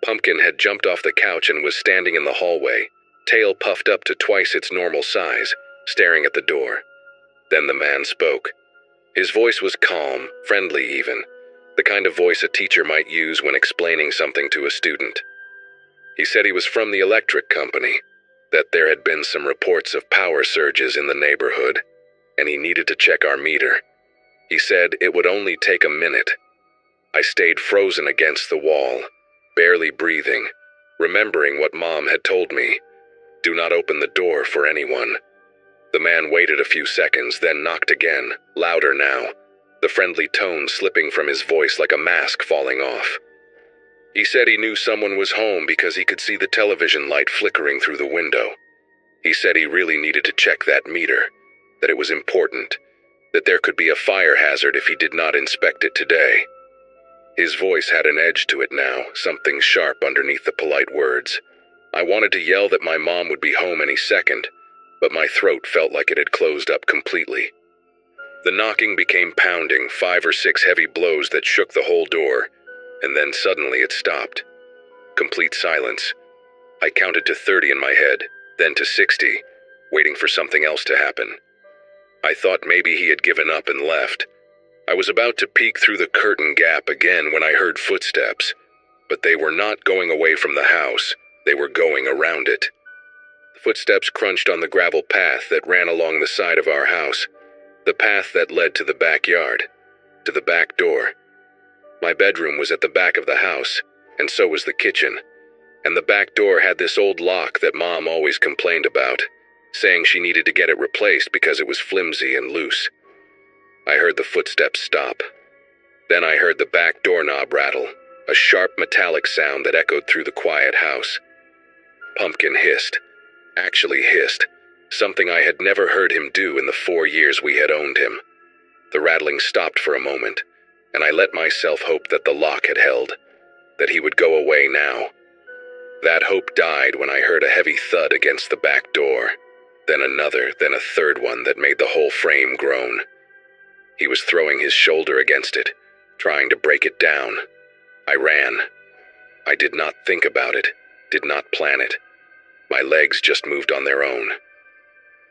Pumpkin had jumped off the couch and was standing in the hallway, tail puffed up to twice its normal size, staring at the door. Then the man spoke. His voice was calm, friendly even, the kind of voice a teacher might use when explaining something to a student. He said he was from the electric company, that there had been some reports of power surges in the neighborhood, and he needed to check our meter. He said it would only take a minute. I stayed frozen against the wall, barely breathing, remembering what Mom had told me. "Do not open the door for anyone." The man waited a few seconds, then knocked again, louder now, the friendly tone slipping from his voice like a mask falling off. He said he knew someone was home because he could see the television light flickering through the window. He said he really needed to check that meter, that it was important, that there could be a fire hazard if he did not inspect it today. His voice had an edge to it now, something sharp underneath the polite words. I wanted to yell that my mom would be home any second, but my throat felt like it had closed up completely. The knocking became pounding, 5 or 6 heavy blows that shook the whole door, and then suddenly it stopped. Complete silence. I counted to 30 in my head, then to 60, waiting for something else to happen. I thought maybe he had given up and left. I was about to peek through the curtain gap again when I heard footsteps, but they were not going away from the house, they were going around it. The footsteps crunched on the gravel path that ran along the side of our house, the path that led to the backyard, to the back door. My bedroom was at the back of the house, and so was the kitchen, and the back door had this old lock that Mom always complained about, saying she needed to get it replaced because it was flimsy and loose. I heard the footsteps stop. Then I heard the back doorknob rattle, a sharp metallic sound that echoed through the quiet house. Pumpkin hissed. Actually hissed, something I had never heard him do in the 4 years we had owned him. The rattling stopped for a moment, and I let myself hope that the lock had held, that he would go away now. That hope died when I heard a heavy thud against the back door, then another, then a third one that made the whole frame groan. He was throwing his shoulder against it, trying to break it down. I ran. I did not think about it, did not plan it. My legs just moved on their own.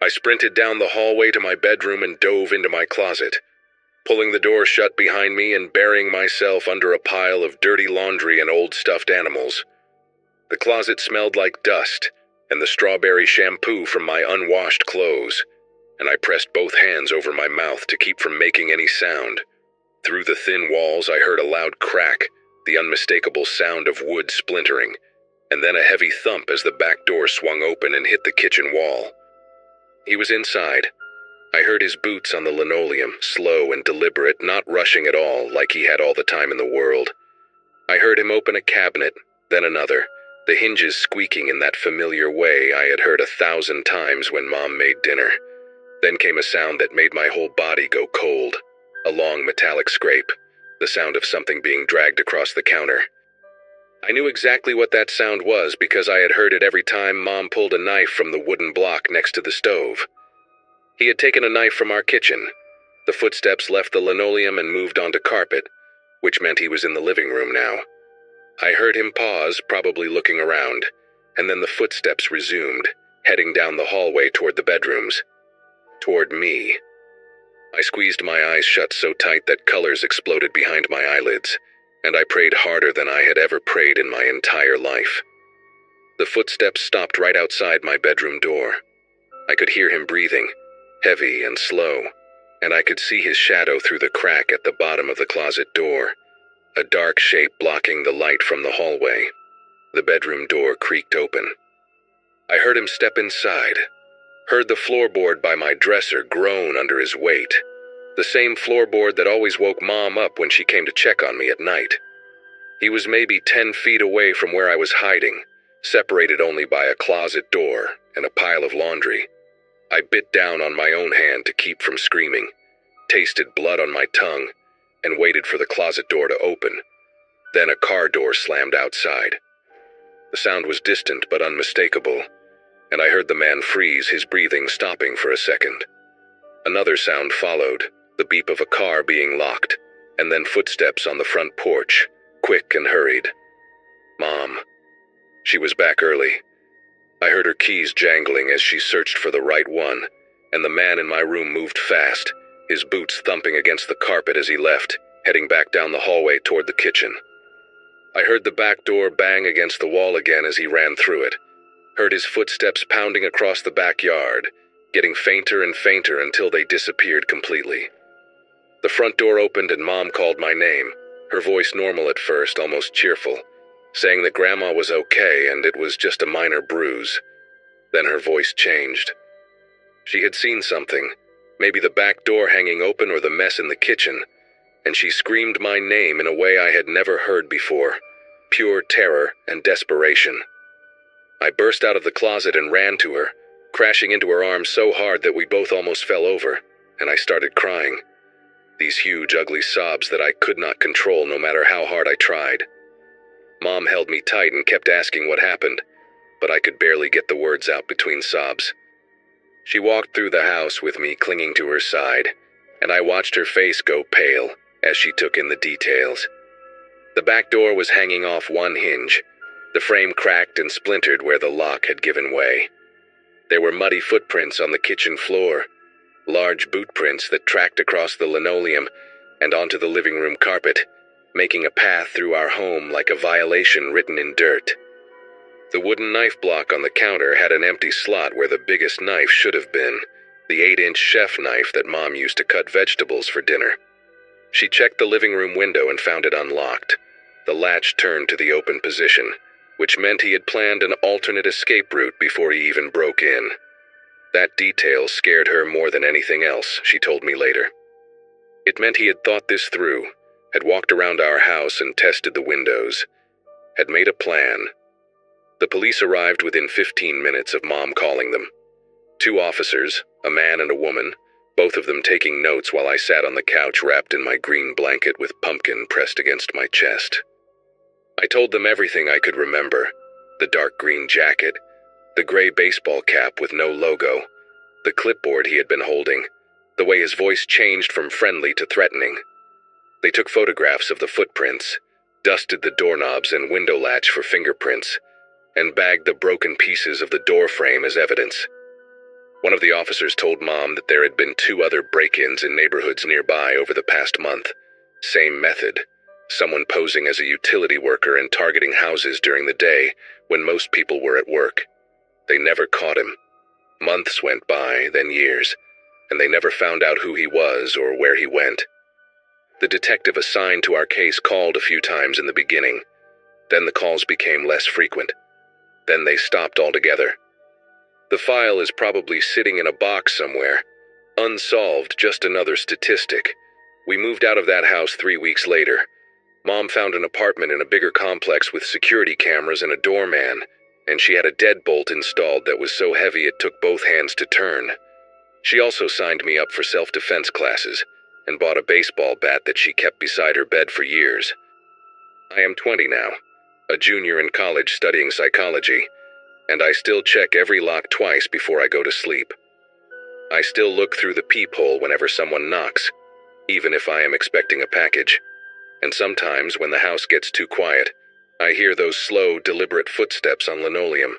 I sprinted down the hallway to my bedroom and dove into my closet, pulling the door shut behind me and burying myself under a pile of dirty laundry and old stuffed animals. The closet smelled like dust and the strawberry shampoo from my unwashed clothes, and I pressed both hands over my mouth to keep from making any sound. Through the thin walls I heard a loud crack, the unmistakable sound of wood splintering, and then a heavy thump as the back door swung open and hit the kitchen wall. He was inside. I heard his boots on the linoleum, slow and deliberate, not rushing at all, like he had all the time in the world. I heard him open a cabinet, then another, the hinges squeaking in that familiar way I had heard 1,000 times when Mom made dinner. Then came a sound that made my whole body go cold, a long metallic scrape, the sound of something being dragged across the counter. I knew exactly what that sound was because I had heard it every time Mom pulled a knife from the wooden block next to the stove. He had taken a knife from our kitchen. The footsteps left the linoleum and moved onto carpet, which meant he was in the living room now. I heard him pause, probably looking around, and then the footsteps resumed, heading down the hallway toward the bedrooms. Toward me. I squeezed my eyes shut so tight that colors exploded behind my eyelids, and I prayed harder than I had ever prayed in my entire life. The footsteps stopped right outside my bedroom door. I could hear him breathing, heavy and slow, and I could see his shadow through the crack at the bottom of the closet door, a dark shape blocking the light from the hallway. The bedroom door creaked open. I heard him step inside, heard the floorboard by my dresser groan under his weight, the same floorboard that always woke Mom up when she came to check on me at night. He was maybe 10 feet away from where I was hiding, separated only by a closet door and a pile of laundry. I bit down on my own hand to keep from screaming, tasted blood on my tongue, and waited for the closet door to open. Then a car door slammed outside. The sound was distant but unmistakable, and I heard the man freeze, his breathing stopping for a second. Another sound followed, the beep of a car being locked, and then footsteps on the front porch, quick and hurried. Mom. She was back early. I heard her keys jangling as she searched for the right one, and the man in my room moved fast, his boots thumping against the carpet as he left, heading back down the hallway toward the kitchen. I heard the back door bang against the wall again as he ran through it, heard his footsteps pounding across the backyard, getting fainter and fainter until they disappeared completely. The front door opened and Mom called my name, her voice normal at first, almost cheerful, saying that Grandma was okay and it was just a minor bruise. Then her voice changed. She had seen something, maybe the back door hanging open or the mess in the kitchen, and she screamed my name in a way I had never heard before, pure terror and desperation. I burst out of the closet and ran to her, crashing into her arms so hard that we both almost fell over, and I started crying. These huge, ugly sobs that I could not control no matter how hard I tried. Mom held me tight and kept asking what happened, but I could barely get the words out between sobs. She walked through the house with me clinging to her side, and I watched her face go pale as she took in the details. The back door was hanging off one hinge, the frame cracked and splintered where the lock had given way. There were muddy footprints on the kitchen floor, large boot prints that tracked across the linoleum and onto the living room carpet, making a path through our home like a violation written in dirt. The wooden knife block on the counter had an empty slot where the biggest knife should have been, the 8-inch chef knife that Mom used to cut vegetables for dinner. She checked the living room window and found it unlocked. The latch turned to the open position, which meant he had planned an alternate escape route before he even broke in. That detail scared her more than anything else, she told me later. It meant he had thought this through, had walked around our house and tested the windows, had made a plan. The police arrived within 15 minutes of Mom calling them. 2 officers, a man and a woman, both of them taking notes while I sat on the couch wrapped in my green blanket with pumpkin pressed against my chest. I told them everything I could remember: the dark green jacket, the gray baseball cap with no logo, the clipboard he had been holding, the way his voice changed from friendly to threatening. They took photographs of the footprints, dusted the doorknobs and window latch for fingerprints, and bagged the broken pieces of the door frame as evidence. One of the officers told Mom that there had been 2 other break-ins in neighborhoods nearby over the past month. Same method. Someone posing as a utility worker and targeting houses during the day when most people were at work. They never caught him. Months went by, then years, and they never found out who he was or where he went. The detective assigned to our case called a few times in the beginning. Then the calls became less frequent. Then they stopped altogether. The file is probably sitting in a box somewhere. Unsolved, just another statistic. We moved out of that house 3 weeks later. Mom found an apartment in a bigger complex with security cameras and a doorman, and she had a deadbolt installed that was so heavy it took both hands to turn. She also signed me up for self-defense classes and bought a baseball bat that she kept beside her bed for years. I am 20 now, a junior in college studying psychology, and I still check every lock twice before I go to sleep. I still look through the peephole whenever someone knocks, even if I am expecting a package. And sometimes, when the house gets too quiet, I hear those slow, deliberate footsteps on linoleum,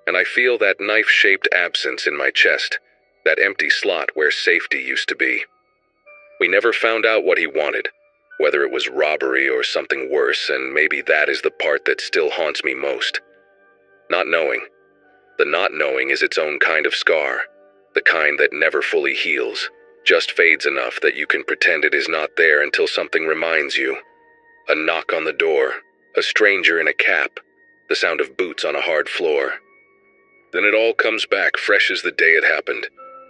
and I feel that knife-shaped absence in my chest, that empty slot where safety used to be. We never found out what he wanted, whether it was robbery or something worse, and maybe that is the part that still haunts me most. Not knowing. The not knowing is its own kind of scar, the kind that never fully heals, just fades enough that you can pretend it is not there until something reminds you. A knock on the door, a stranger in a cap, the sound of boots on a hard floor. Then it all comes back fresh as the day it happened,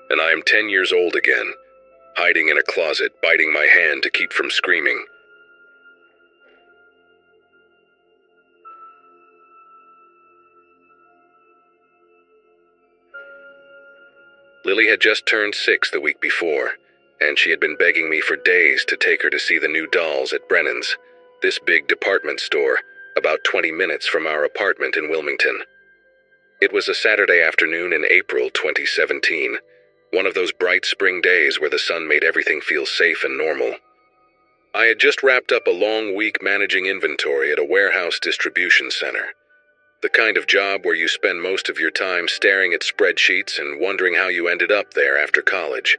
and I am 10 years old again, hiding in a closet, biting my hand to keep from screaming. Lily had just turned 6 the week before, and she had been begging me for days to take her to see the new dolls at Brennan's, this big department store, about 20 minutes from our apartment in Wilmington. It was a Saturday afternoon in April 2017, one of those bright spring days where the sun made everything feel safe and normal. I had just wrapped up a long week managing inventory at a warehouse distribution center. The kind of job where you spend most of your time staring at spreadsheets and wondering how you ended up there after college.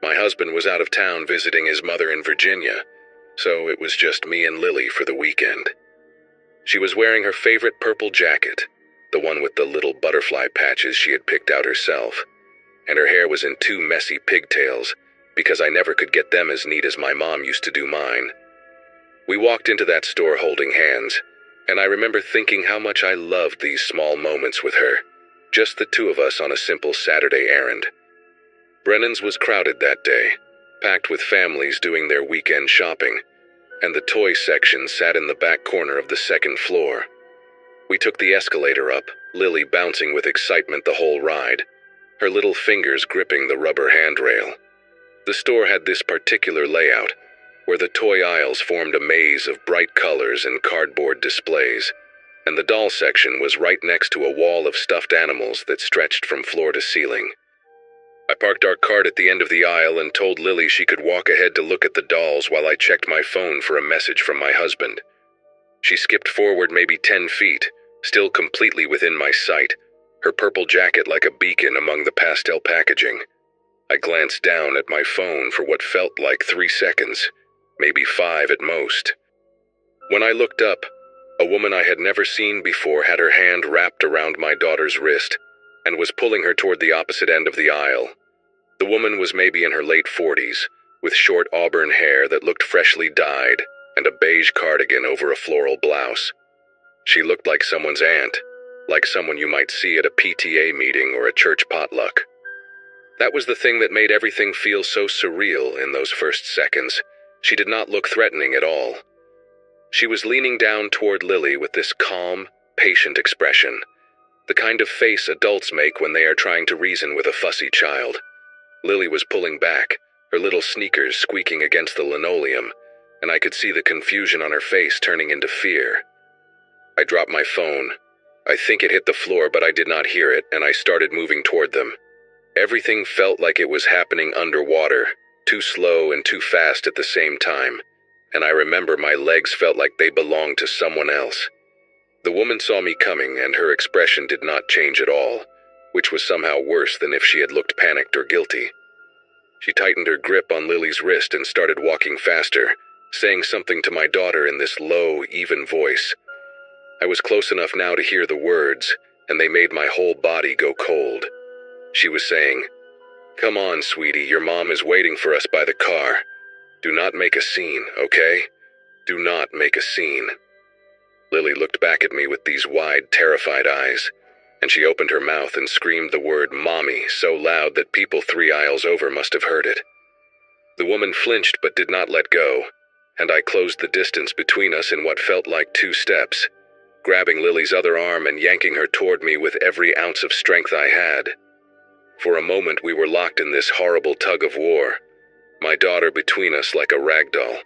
My husband was out of town visiting his mother in Virginia, so it was just me and Lily for the weekend. She was wearing her favorite purple jacket, the one with the little butterfly patches she had picked out herself, and her hair was in 2 messy pigtails, because I never could get them as neat as my mom used to do mine. We walked into that store holding hands, and I remember thinking how much I loved these small moments with her, Just the two of us on a simple Saturday errand. Brennan's was crowded that day, packed with families doing their weekend shopping, and the toy section sat in the back corner of the second floor. We took the escalator up, Lily bouncing with excitement the whole ride, her little fingers gripping the rubber handrail. The store had this particular layout, where the toy aisles formed a maze of bright colors and cardboard displays, and the doll section was right next to a wall of stuffed animals that stretched from floor to ceiling. I parked our cart at the end of the aisle and told Lily she could walk ahead to look at the dolls while I checked my phone for a message from my husband. She skipped forward maybe 10 feet, still completely within my sight, her purple jacket like a beacon among the pastel packaging. I glanced down at my phone for what felt like 3 seconds, maybe 5 at most. When I looked up, a woman I had never seen before had her hand wrapped around my daughter's wrist and was pulling her toward the opposite end of the aisle. The woman was maybe in her late 40s, with short auburn hair that looked freshly dyed and a beige cardigan over a floral blouse. She looked like someone's aunt, like someone you might see at a PTA meeting or a church potluck. That was the thing that made everything feel so surreal in those first seconds. She did not look threatening at all. She was leaning down toward Lily with this calm, patient expression, the kind of face adults make when they are trying to reason with a fussy child. Lily was pulling back, her little sneakers squeaking against the linoleum, and I could see the confusion on her face turning into fear. I dropped my phone. I think it hit the floor, but I did not hear it, and I started moving toward them. Everything felt like it was happening underwater, too slow and too fast at the same time, and I remember my legs felt like they belonged to someone else. The woman saw me coming, and her expression did not change at all, which was somehow worse than if she had looked panicked or guilty. She tightened her grip on Lily's wrist and started walking faster, saying something to my daughter in this low, even voice. I was close enough now to hear the words, and they made my whole body go cold. She was saying, "Come on, sweetie, your mom is waiting for us by the car. Do not make a scene, okay? Do not make a scene." Lily looked back at me with these wide, terrified eyes, and she opened her mouth and screamed the word "mommy" so loud that people 3 aisles over must have heard it. The woman flinched but did not let go, and I closed the distance between us in what felt like 2 steps, grabbing Lily's other arm and yanking her toward me with every ounce of strength I had. For a moment we were locked in this horrible tug of war, my daughter between us like a rag doll,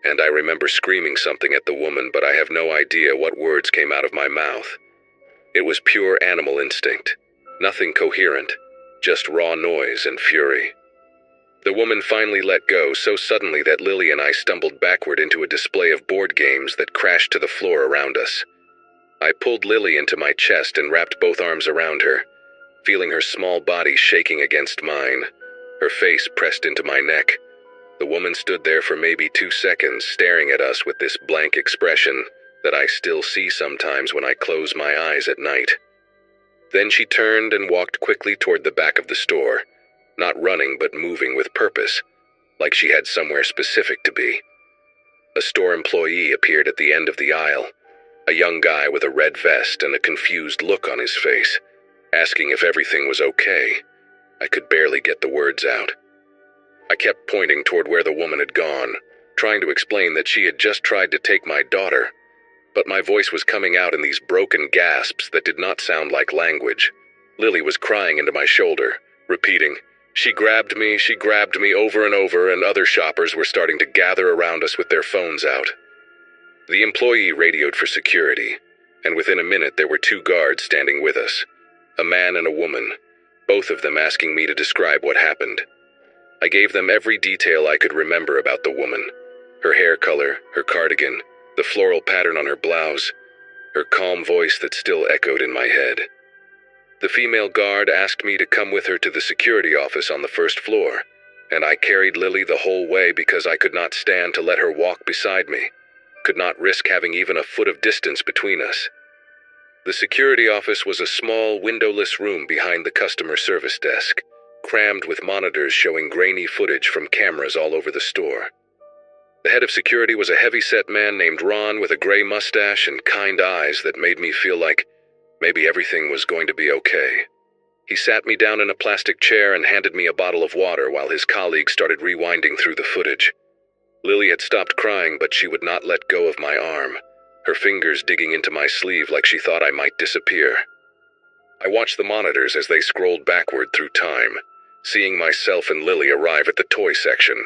and I remember screaming something at the woman, but I have no idea what words came out of my mouth. It was pure animal instinct, nothing coherent, just raw noise and fury. The woman finally let go so suddenly that Lily and I stumbled backward into a display of board games that crashed to the floor around us. I pulled Lily into my chest and wrapped both arms around her, feeling her small body shaking against mine, her face pressed into my neck. The woman stood there for maybe 2 seconds, staring at us with this blank expression that I still see sometimes when I close my eyes at night. Then she turned and walked quickly toward the back of the store, not running but moving with purpose, like she had somewhere specific to be. A store employee appeared at the end of the aisle, a young guy with a red vest and a confused look on his face, asking if everything was okay. I could barely get the words out. I kept pointing toward where the woman had gone, trying to explain that she had just tried to take my daughter, but my voice was coming out in these broken gasps that did not sound like language. Lily was crying into my shoulder, repeating, she grabbed me," over and over, and other shoppers were starting to gather around us with their phones out. The employee radioed for security, and within a minute there were 2 guards standing with us, a man and a woman, both of them asking me to describe what happened. I gave them every detail I could remember about the woman, her hair color, her cardigan, the floral pattern on her blouse, her calm voice that still echoed in my head. The female guard asked me to come with her to the security office on the 1st floor, and I carried Lily the whole way because I could not stand to let her walk beside me, could not risk having even a foot of distance between us. The security office was a small, windowless room behind the customer service desk, crammed with monitors showing grainy footage from cameras all over the store. The head of security was a heavy-set man named Ron with a gray mustache and kind eyes that made me feel like Maybe everything was going to be okay. He sat me down in a plastic chair and handed me a bottle of water while his colleagues started rewinding through the footage. Lily had stopped crying, but she would not let go of my arm, her fingers digging into my sleeve like she thought I might disappear. I watched the monitors as they scrolled backward through time, seeing myself and Lily arrive at the toy section,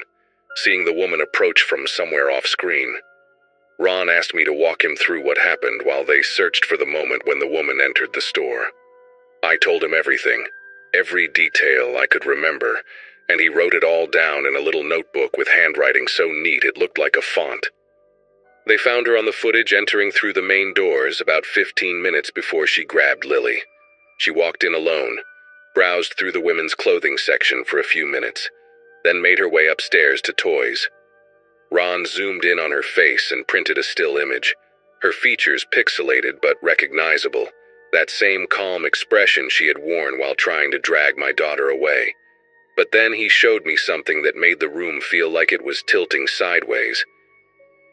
seeing the woman approach from somewhere off-screen. Ron asked me to walk him through what happened while they searched for the moment when the woman entered the store. I told him everything, every detail I could remember, and he wrote it all down in a little notebook with handwriting so neat it looked like a font. They found her on the footage entering through the main doors about 15 minutes before she grabbed Lily. She walked in alone, browsed through the women's clothing section for a few minutes, then made her way upstairs to toys. Ron zoomed in on her face and printed a still image, her features pixelated but recognizable, that same calm expression she had worn while trying to drag my daughter away. But then he showed me something that made the room feel like it was tilting sideways.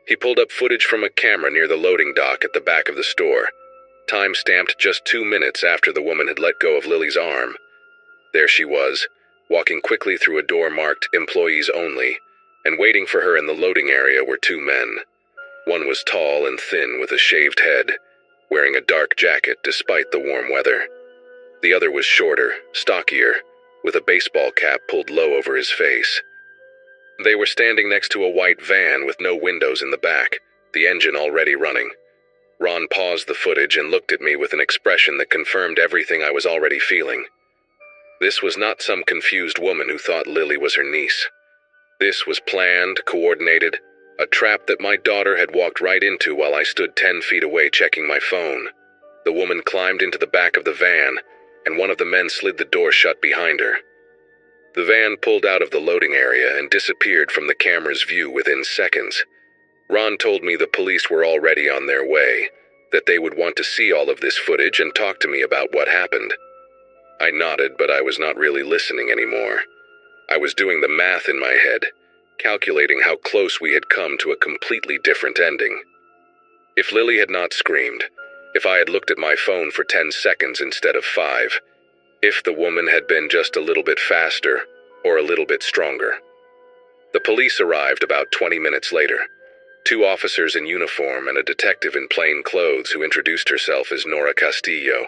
He pulled up footage from a camera near the loading dock at the back of the store, time-stamped just 2 minutes after the woman had let go of Lily's arm. There she was, walking quickly through a door marked "Employees Only," and waiting for her in the loading area were 2 men. One was tall and thin with a shaved head, wearing a dark jacket despite the warm weather. The other was shorter, stockier, with a baseball cap pulled low over his face. They were standing next to a white van with no windows in the back, the engine already running. Ron paused the footage and looked at me with an expression that confirmed everything I was already feeling. This was not some confused woman who thought Lily was her niece. This was planned, coordinated, a trap that my daughter had walked right into while I stood 10 feet away checking my phone. The woman climbed into the back of the van, and one of the men slid the door shut behind her. The van pulled out of the loading area and disappeared from the camera's view within seconds. Ron told me the police were already on their way, that they would want to see all of this footage and talk to me about what happened. I nodded, but I was not really listening anymore. I was doing the math in my head, calculating how close we had come to a completely different ending. If Lily had not screamed, if I had looked at my phone for 10 seconds instead of 5, if the woman had been just a little bit faster or a little bit stronger. The police arrived about 20 minutes later. 2 officers in uniform and a detective in plain clothes who introduced herself as Nora Castillo.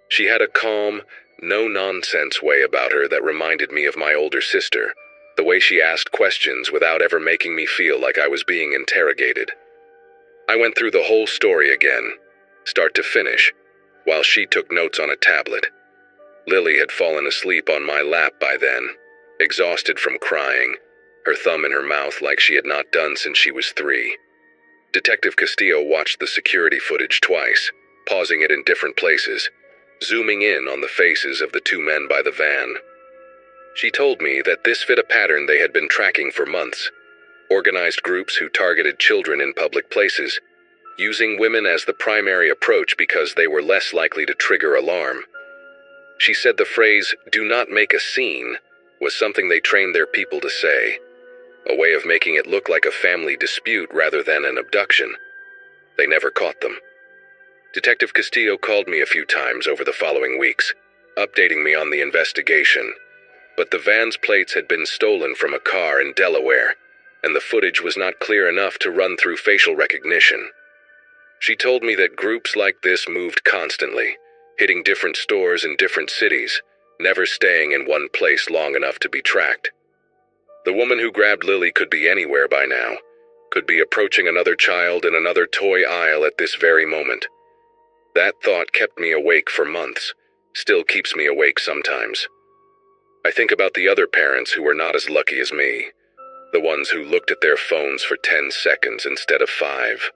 She had a calm, no-nonsense way about her that reminded me of my older sister, the way she asked questions without ever making me feel like I was being interrogated. I went through the whole story again, start to finish, while she took notes on a tablet. Lily had fallen asleep on my lap by then, exhausted from crying, her thumb in her mouth like she had not done since she was 3. Detective Castillo watched the security footage twice, pausing it in different places, zooming in on the faces of the 2 men by the van. She told me that this fit a pattern they had been tracking for months. Organized groups who targeted children in public places, using women as the primary approach because they were less likely to trigger alarm. She said the phrase, "do not make a scene," was something they trained their people to say, a way of making it look like a family dispute rather than an abduction. They never caught them. Detective Castillo called me a few times over the following weeks, updating me on the investigation, but the van's plates had been stolen from a car in Delaware, and the footage was not clear enough to run through facial recognition. She told me that groups like this moved constantly, hitting different stores in different cities, never staying in one place long enough to be tracked. The woman who grabbed Lily could be anywhere by now, could be approaching another child in another toy aisle at this very moment. That thought kept me awake for months, still keeps me awake sometimes. I think about the other parents who were not as lucky as me, the ones who looked at their phones for 10 seconds instead of 5,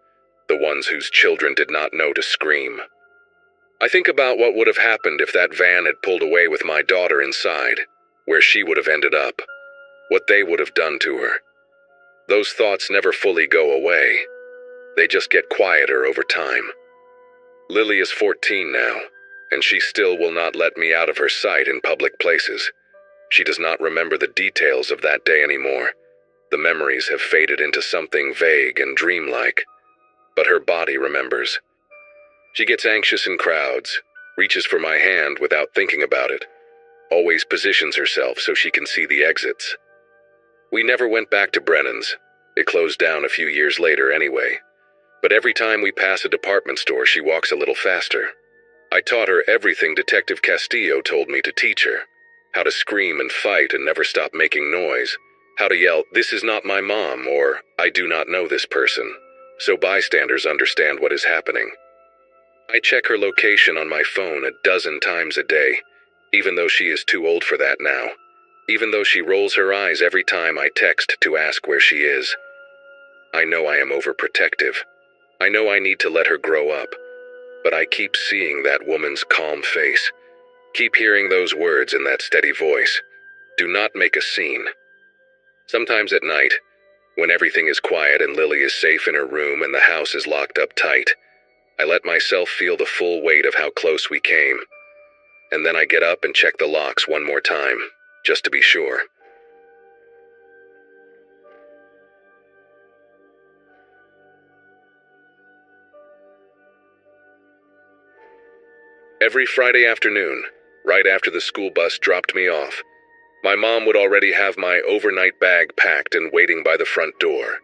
the ones whose children did not know to scream. I think about what would have happened if that van had pulled away with my daughter inside, where she would have ended up, what they would have done to her. Those thoughts never fully go away. They just get quieter over time. Lily is 14 now, and she still will not let me out of her sight in public places. She does not remember the details of that day anymore. The memories have faded into something vague and dreamlike, but her body remembers. She gets anxious in crowds, reaches for my hand without thinking about it, always positions herself so she can see the exits. We never went back to Brennan's. It closed down a few years later anyway. But every time we pass a department store, she walks a little faster. I taught her everything Detective Castillo told me to teach her. How to scream and fight and never stop making noise. How to yell, "This is not my mom," or "I do not know this person," so bystanders understand what is happening. I check her location on my phone 12 times a day, even though she is too old for that now. Even though she rolls her eyes every time I text to ask where she is. I know I am overprotective. I know I need to let her grow up. But I keep seeing that woman's calm face. Keep hearing those words in that steady voice. Do not make a scene. Sometimes at night, when everything is quiet and Lily is safe in her room and the house is locked up tight, I let myself feel the full weight of how close we came. And then I get up and check the locks one more time, just to be sure. Every Friday afternoon, right after the school bus dropped me off, my mom would already have my overnight bag packed and waiting by the front door.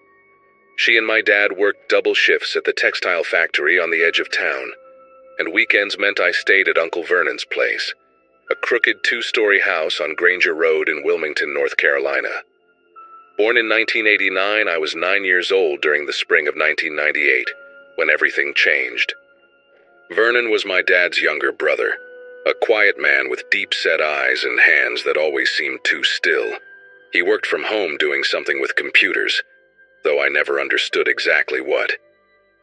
She and my dad worked double shifts at the textile factory on the edge of town, and weekends meant I stayed at Uncle Vernon's place, a crooked 2-story house on Granger Road in Wilmington, North Carolina. Born in 1989, I was 9 years old during the spring of 1998, when everything changed. Vernon was my dad's younger brother, a quiet man with deep-set eyes and hands that always seemed too still. He worked from home doing something with computers, though I never understood exactly what.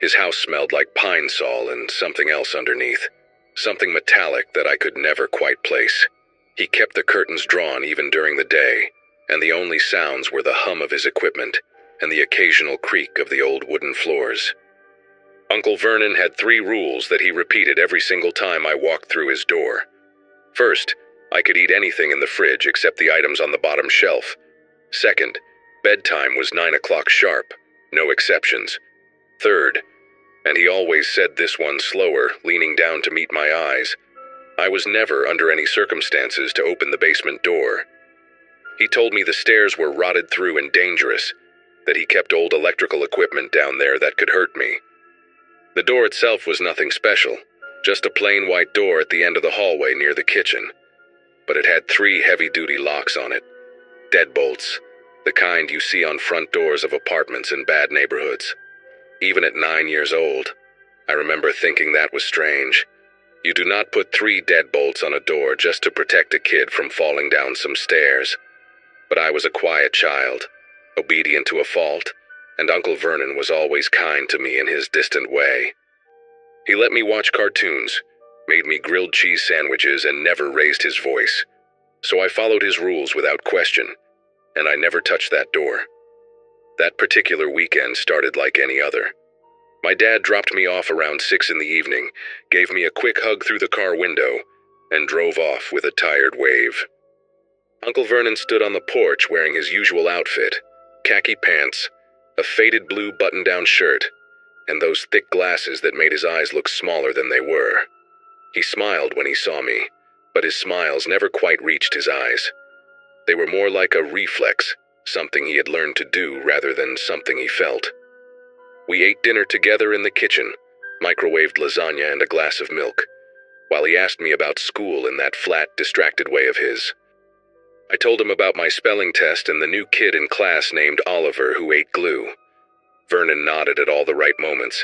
His house smelled like pine sol and something else underneath, something metallic that I could never quite place. He kept the curtains drawn even during the day, and the only sounds were the hum of his equipment and the occasional creak of the old wooden floors. Uncle Vernon had 3 rules that he repeated every single time I walked through his door. First, I could eat anything in the fridge except the items on the bottom shelf. Second, bedtime was 9 o'clock sharp, no exceptions. Third, and he always said this one slower, leaning down to meet my eyes, I was never under any circumstances to open the basement door. He told me the stairs were rotted through and dangerous, that he kept old electrical equipment down there that could hurt me. The door itself was nothing special, just a plain white door at the end of the hallway near the kitchen. But it had 3 heavy-duty locks on it. Deadbolts, the kind you see on front doors of apartments in bad neighborhoods. Even at 9 years old, I remember thinking that was strange. You do not put 3 deadbolts on a door just to protect a kid from falling down some stairs. But I was a quiet child, obedient to a fault, and Uncle Vernon was always kind to me in his distant way. He let me watch cartoons, made me grilled cheese sandwiches, and never raised his voice. So I followed his rules without question, and I never touched that door. That particular weekend started like any other. My dad dropped me off around 6 in the evening, gave me a quick hug through the car window, and drove off with a tired wave. Uncle Vernon stood on the porch wearing his usual outfit, khaki pants, a faded blue button-down shirt, and those thick glasses that made his eyes look smaller than they were. He smiled when he saw me, but his smiles never quite reached his eyes. They were more like a reflex, something he had learned to do rather than something he felt. We ate dinner together in the kitchen, microwaved lasagna and a glass of milk, while he asked me about school in that flat, distracted way of his. I told him about my spelling test and the new kid in class named Oliver who ate glue. Vernon nodded at all the right moments,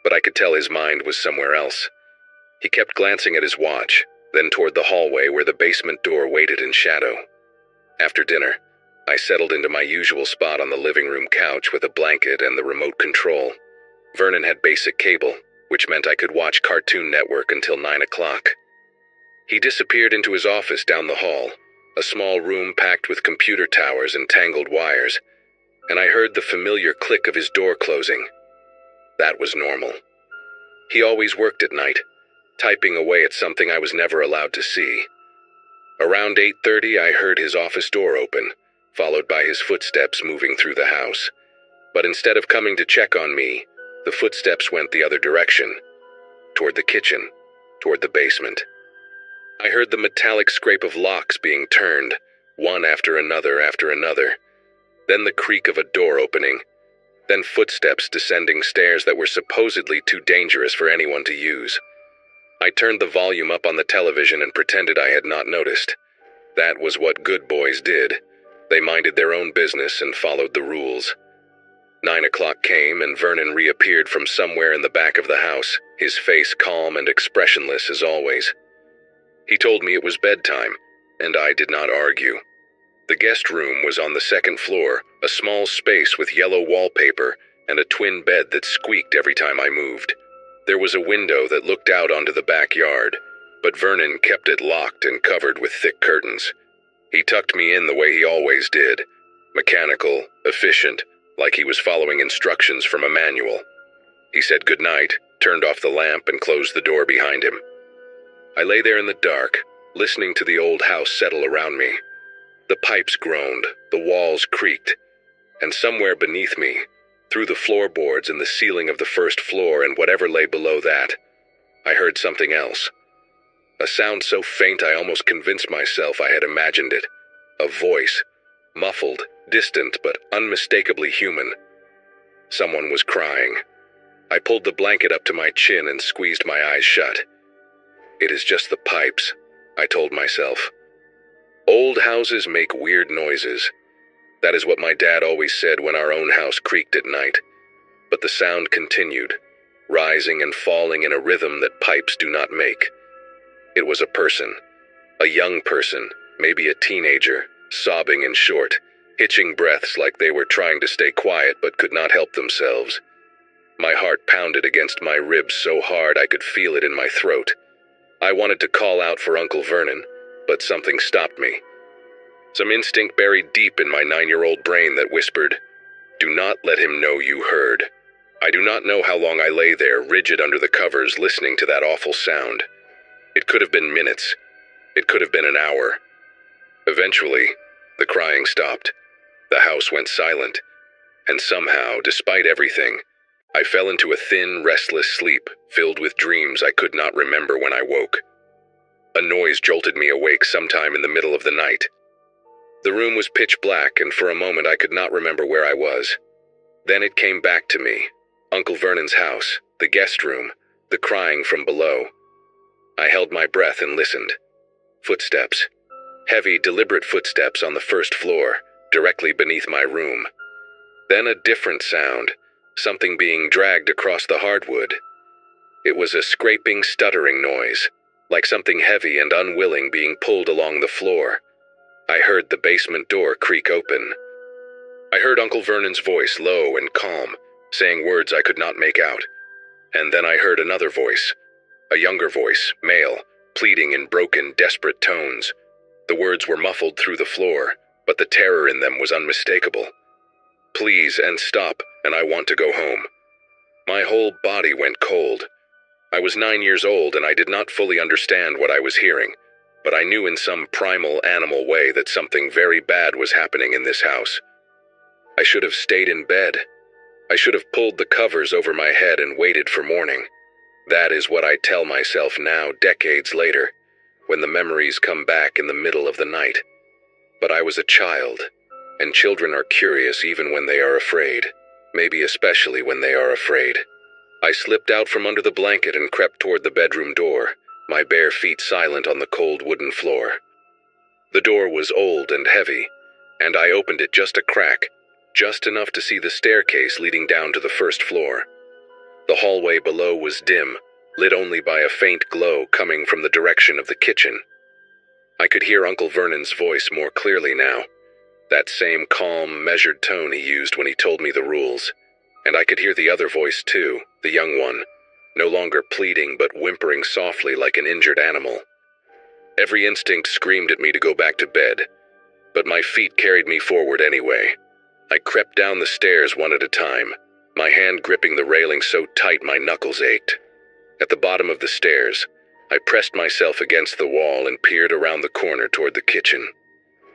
but I could tell his mind was somewhere else. He kept glancing at his watch, then toward the hallway where the basement door waited in shadow. After dinner, I settled into my usual spot on the living room couch with a blanket and the remote control. Vernon had basic cable, which meant I could watch Cartoon Network until 9 o'clock. He disappeared into his office down the hall, a small room packed with computer towers and tangled wires, and I heard the familiar click of his door closing. That was normal. He always worked at night, typing away at something I was never allowed to see. Around 8:30, I heard his office door open, followed by his footsteps moving through the house. But instead of coming to check on me, the footsteps went the other direction, toward the kitchen, toward the basement. I heard the metallic scrape of locks being turned, one after another, then the creak of a door opening, then footsteps descending stairs that were supposedly too dangerous for anyone to use. I turned the volume up on the television and pretended I had not noticed. That was what good boys did. They minded their own business and followed the rules. 9 o'clock came and Vernon reappeared from somewhere in the back of the house, his face calm and expressionless as always. He told me it was bedtime, and I did not argue. The guest room was on the second floor, a small space with yellow wallpaper and a twin bed that squeaked every time I moved. There was a window that looked out onto the backyard, but Vernon kept it locked and covered with thick curtains. He tucked me in the way he always did, mechanical, efficient, like he was following instructions from a manual. He said goodnight, turned off the lamp, and closed the door behind him. I lay there in the dark, listening to the old house settle around me. The pipes groaned, the walls creaked, and somewhere beneath me, through the floorboards and the ceiling of the first floor and whatever lay below that, I heard something else. A sound so faint I almost convinced myself I had imagined it. A voice, muffled, distant, but unmistakably human. Someone was crying. I pulled the blanket up to my chin and squeezed my eyes shut. It is just the pipes, I told myself. Old houses make weird noises. That is what my dad always said when our own house creaked at night. But the sound continued, rising and falling in a rhythm that pipes do not make. It was a person, a young person, maybe a teenager, sobbing in short, hitching breaths like they were trying to stay quiet but could not help themselves. My heart pounded against my ribs so hard I could feel it in my throat. I wanted to call out for Uncle Vernon, but something stopped me. Some instinct buried deep in my 9-year-old brain that whispered, "Do not let him know you heard." I do not know how long I lay there, rigid under the covers, listening to that awful sound. It could have been minutes. It could have been an hour. Eventually, the crying stopped. The house went silent. And somehow, despite everything, I fell into a thin, restless sleep, filled with dreams I could not remember when I woke. A noise jolted me awake sometime in the middle of the night. The room was pitch black, and for a moment I could not remember where I was. Then it came back to me. Uncle Vernon's house, the guest room, the crying from below. I held my breath and listened. Footsteps. Heavy, deliberate footsteps on the first floor, directly beneath my room. Then a different sound, something being dragged across the hardwood. It was a scraping, stuttering noise, like something heavy and unwilling being pulled along the floor. I heard the basement door creak open. I heard Uncle Vernon's voice, low and calm, saying words I could not make out. And then I heard another voice, a younger voice, male, pleading in broken, desperate tones. The words were muffled through the floor, but the terror in them was unmistakable. "Please, and stop, and I want to go home." My whole body went cold. I was 9 years old, and I did not fully understand what I was hearing, but I knew in some primal animal way that something very bad was happening in this house. I should have stayed in bed. I should have pulled the covers over my head and waited for morning. That is what I tell myself now, decades later, when the memories come back in the middle of the night. But I was a child, and children are curious even when they are afraid, maybe especially when they are afraid. I slipped out from under the blanket and crept toward the bedroom door, my bare feet silent on the cold wooden floor. The door was old and heavy, and I opened it just a crack, just enough to see the staircase leading down to the first floor. The hallway below was dim, lit only by a faint glow coming from the direction of the kitchen. I could hear Uncle Vernon's voice more clearly now, that same calm, measured tone he used when he told me the rules. And I could hear the other voice too, the young one, no longer pleading but whimpering softly like an injured animal. Every instinct screamed at me to go back to bed, but my feet carried me forward anyway. I crept down the stairs one at a time, my hand gripping the railing so tight my knuckles ached. At the bottom of the stairs, I pressed myself against the wall and peered around the corner toward the kitchen.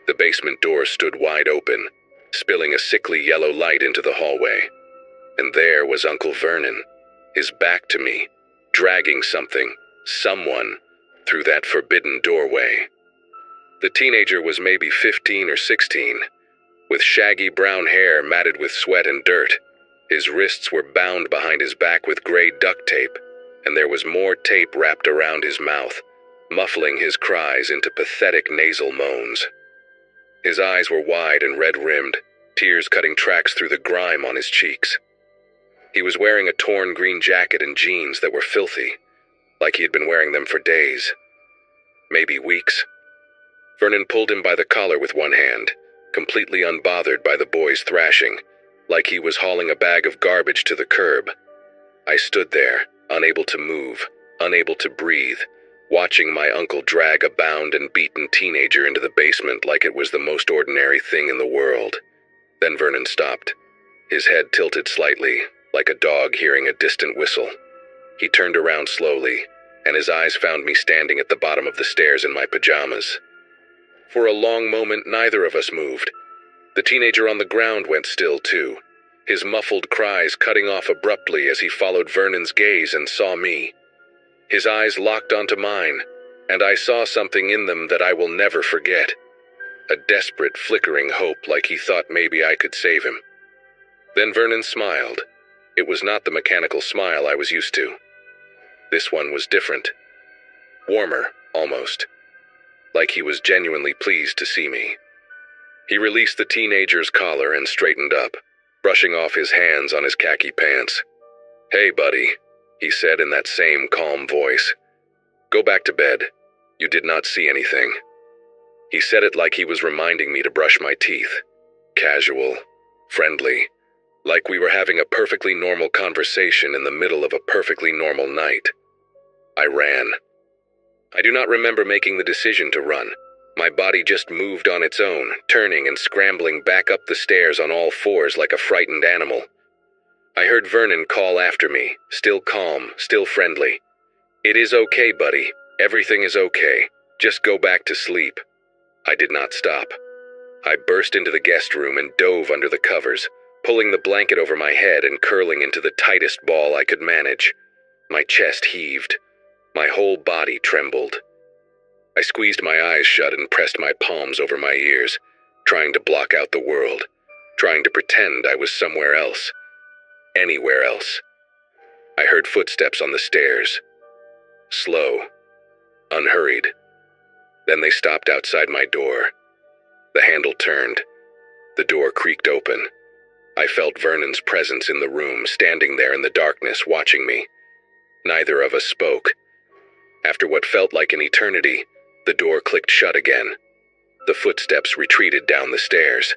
The basement door stood wide open, spilling a sickly yellow light into the hallway. And there was Uncle Vernon, his back to me, dragging something, someone through that forbidden doorway. The teenager was maybe 15 or 16, with shaggy brown hair matted with sweat and dirt. His wrists were bound behind his back with gray duct tape, and there was more tape wrapped around his mouth, muffling his cries into pathetic nasal moans. His eyes were wide and red-rimmed, tears cutting tracks through the grime on his cheeks. He was wearing a torn green jacket and jeans that were filthy, like he had been wearing them for days, maybe weeks. Vernon pulled him by the collar with one hand, completely unbothered by the boy's thrashing, like he was hauling a bag of garbage to the curb. I stood there, unable to move, unable to breathe, watching my uncle drag a bound and beaten teenager into the basement like it was the most ordinary thing in the world. Then Vernon stopped, his head tilted slightly, like a dog hearing a distant whistle. He turned around slowly, and his eyes found me standing at the bottom of the stairs in my pajamas. For a long moment, neither of us moved. The teenager on the ground went still, too, his muffled cries cutting off abruptly as he followed Vernon's gaze and saw me. His eyes locked onto mine, and I saw something in them that I will never forget. A desperate, flickering hope, like he thought maybe I could save him. Then Vernon smiled. It was not the mechanical smile I was used to. This one was different. Warmer, almost. Like he was genuinely pleased to see me. He released the teenager's collar and straightened up, brushing off his hands on his khaki pants. "Hey, buddy," he said in that same calm voice. "Go back to bed. You did not see anything." He said it like he was reminding me to brush my teeth. Casual, friendly, like we were having a perfectly normal conversation in the middle of a perfectly normal night. I ran. I do not remember making the decision to run. My body just moved on its own, turning and scrambling back up the stairs on all fours like a frightened animal. I heard Vernon call after me, still calm, still friendly. "It is okay, buddy. Everything is okay. Just go back to sleep." I did not stop. I burst into the guest room and dove under the covers, pulling the blanket over my head and curling into the tightest ball I could manage. My chest heaved. My whole body trembled. I squeezed my eyes shut and pressed my palms over my ears, trying to block out the world, trying to pretend I was somewhere else, anywhere else. I heard footsteps on the stairs. Slow, unhurried. Then they stopped outside my door. The handle turned. The door creaked open. I felt Vernon's presence in the room, standing there in the darkness, watching me. Neither of us spoke. After what felt like an eternity, the door clicked shut again. The footsteps retreated down the stairs.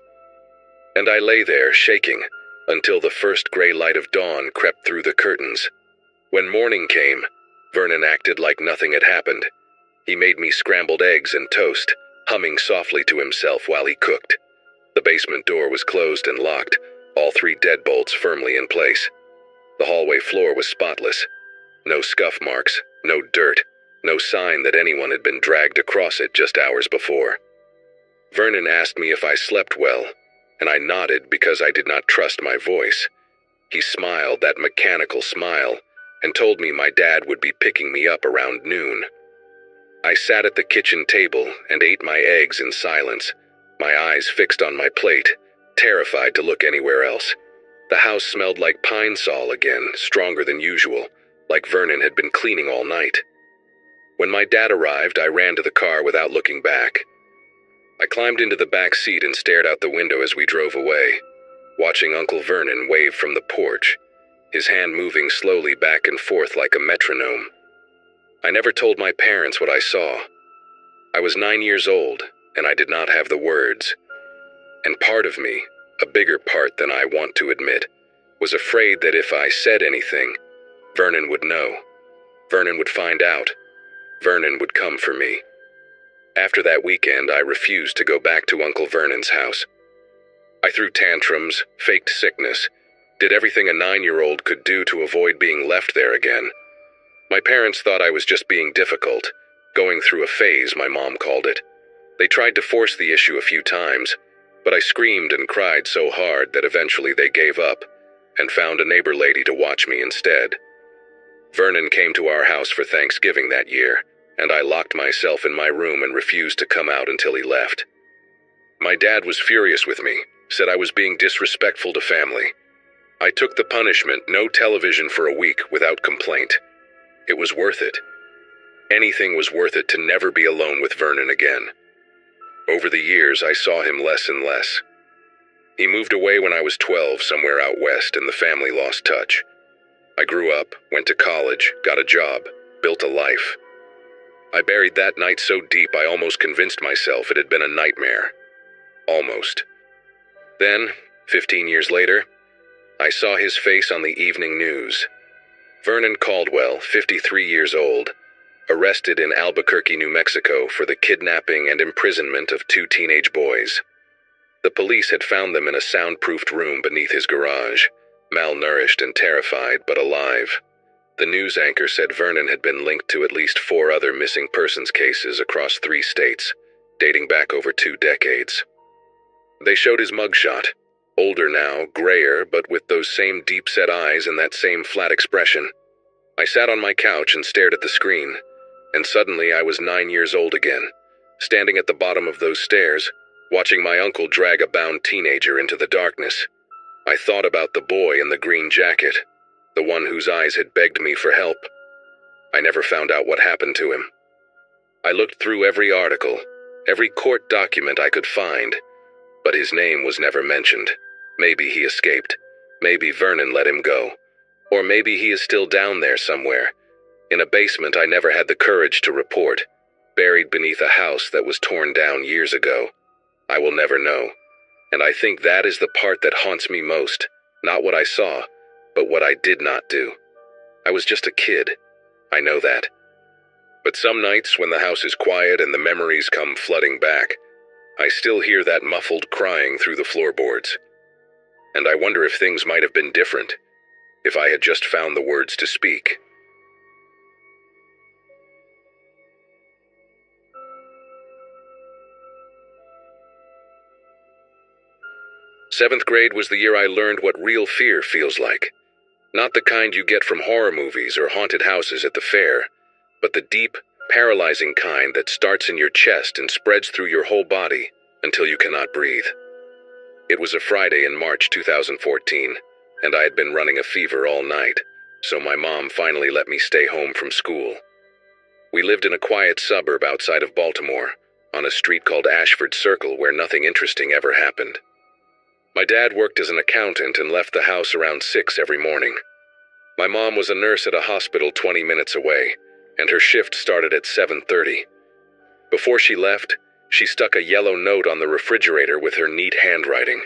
And I lay there, shaking, until the first gray light of dawn crept through the curtains. When morning came, Vernon acted like nothing had happened. He made me scrambled eggs and toast, humming softly to himself while he cooked. The basement door was closed and locked, all 3 deadbolts firmly in place. The hallway floor was spotless. No scuff marks, no dirt, no sign that anyone had been dragged across it just hours before. Vernon asked me if I slept well, and I nodded because I did not trust my voice. He smiled that mechanical smile and told me my dad would be picking me up around noon. I sat at the kitchen table and ate my eggs in silence, my eyes fixed on my plate, terrified to look anywhere else. The house smelled like pine sol again, stronger than usual, like Vernon had been cleaning all night. When my dad arrived, I ran to the car without looking back. I climbed into the back seat and stared out the window as we drove away, watching Uncle Vernon wave from the porch, his hand moving slowly back and forth like a metronome. I never told my parents what I saw. I was 9 years old, and I did not have the words. And part of me, a bigger part than I want to admit, was afraid that if I said anything, Vernon would know. Vernon would find out. Vernon would come for me. After that weekend, I refused to go back to Uncle Vernon's house. I threw tantrums, faked sickness, did everything a 9-year-old could do to avoid being left there again. My parents thought I was just being difficult, going through a phase, my mom called it. They tried to force the issue a few times, but I screamed and cried so hard that eventually they gave up and found a neighbor lady to watch me instead. Vernon came to our house for Thanksgiving that year, and I locked myself in my room and refused to come out until he left. My dad was furious with me, said I was being disrespectful to family. I took the punishment, no television for a week, without complaint. It was worth it. Anything was worth it to never be alone with Vernon again. Over the years, I saw him less and less. He moved away when I was 12, somewhere out west, and the family lost touch. I grew up, went to college, got a job, built a life. I buried that night so deep I almost convinced myself it had been a nightmare. Almost. Then, 15 years later, I saw his face on the evening news. Vernon Caldwell, 53 years old, arrested in Albuquerque, New Mexico for the kidnapping and imprisonment of 2 teenage boys. The police had found them in a soundproofed room beneath his garage, malnourished and terrified, but alive. The news anchor said Vernon had been linked to at least 4 other missing persons cases across 3 states, dating back over 2 decades. They showed his mugshot, older now, grayer, but with those same deep-set eyes and that same flat expression. I sat on my couch and stared at the screen, and suddenly I was 9 years old again, standing at the bottom of those stairs, watching my uncle drag a bound teenager into the darkness. I thought about the boy in the green jacket, the one whose eyes had begged me for help. I never found out what happened to him. I looked through every article, every court document I could find, but his name was never mentioned. Maybe he escaped. Maybe Vernon let him go. Or maybe he is still down there somewhere, in a basement I never had the courage to report, buried beneath a house that was torn down years ago. I will never know. And I think that is the part that haunts me most, not what I saw, but what I did not do. I was just a kid. I know that. But some nights when the house is quiet and the memories come flooding back, I still hear that muffled crying through the floorboards. And I wonder if things might have been different, if I had just found the words to speak. Seventh grade was the year I learned what real fear feels like. Not the kind you get from horror movies or haunted houses at the fair, but the deep, paralyzing kind that starts in your chest and spreads through your whole body until you cannot breathe. It was a Friday in March 2014, and I had been running a fever all night, so my mom finally let me stay home from school. We lived in a quiet suburb outside of Baltimore, on a street called Ashford Circle where nothing interesting ever happened. My dad worked as an accountant and left the house around 6 every morning. My mom was a nurse at a hospital 20 minutes away, and her shift started at 7:30. Before she left, she stuck a yellow note on the refrigerator with her neat handwriting.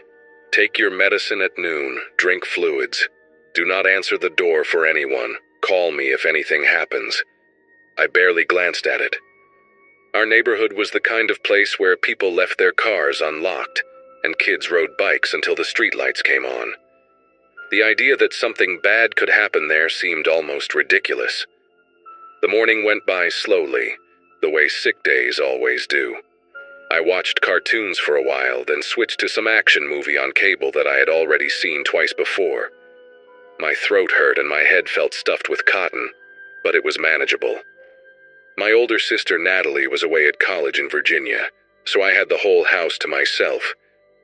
"Take your medicine at noon, drink fluids. Do not answer the door for anyone. Call me if anything happens." I barely glanced at it. Our neighborhood was the kind of place where people left their cars unlocked, and kids rode bikes until the streetlights came on. The idea that something bad could happen there seemed almost ridiculous. The morning went by slowly, the way sick days always do. I watched cartoons for a while, then switched to some action movie on cable that I had already seen twice before. My throat hurt and my head felt stuffed with cotton, but it was manageable. My older sister Natalie was away at college in Virginia, so I had the whole house to myself,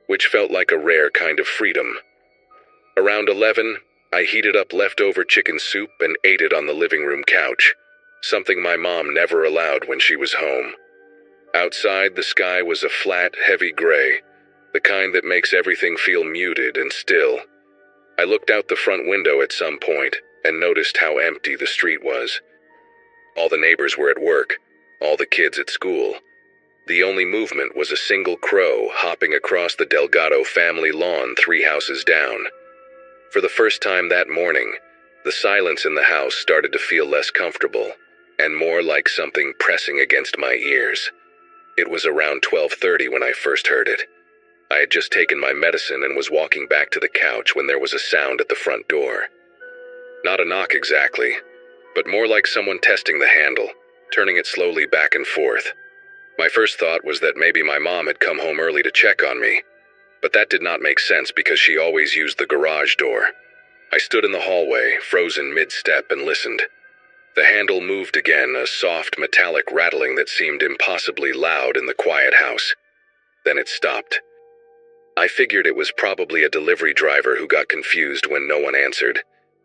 which felt like a rare kind of freedom. Around 11, I heated up leftover chicken soup and ate it on the living room couch, something my mom never allowed when she was home. Outside, the sky was a flat, heavy gray, the kind that makes everything feel muted and still. I looked out the front window at some point and noticed how empty the street was. All the neighbors were at work, all the kids at school. The only movement was a single crow hopping across the Delgado family lawn 3 houses down. For the first time that morning, the silence in the house started to feel less comfortable, and more like something pressing against my ears. It was around 12:30 when I first heard it. I had just taken my medicine and was walking back to the couch when there was a sound at the front door. Not a knock exactly, but more like someone testing the handle, turning it slowly back and forth. My first thought was that maybe my mom had come home early to check on me, but that did not make sense because she always used the garage door. I stood in the hallway, frozen mid-step, and listened. The handle moved again, a soft metallic rattling that seemed impossibly loud in the quiet house. Then it stopped. I figured it was probably a delivery driver who got confused when no one answered,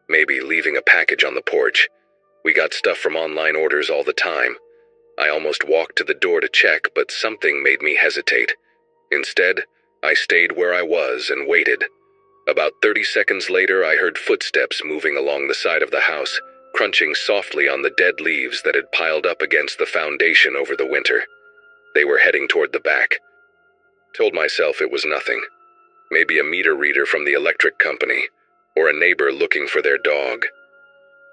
maybe leaving a package on the porch. We got stuff from online orders all the time. I almost walked to the door to check, but something made me hesitate. Instead, I stayed where I was and waited. About 30 seconds later, I heard footsteps moving along the side of the house, crunching softly on the dead leaves that had piled up against the foundation over the winter. They were heading toward the back. Told myself it was nothing. Maybe a meter reader from the electric company, or a neighbor looking for their dog.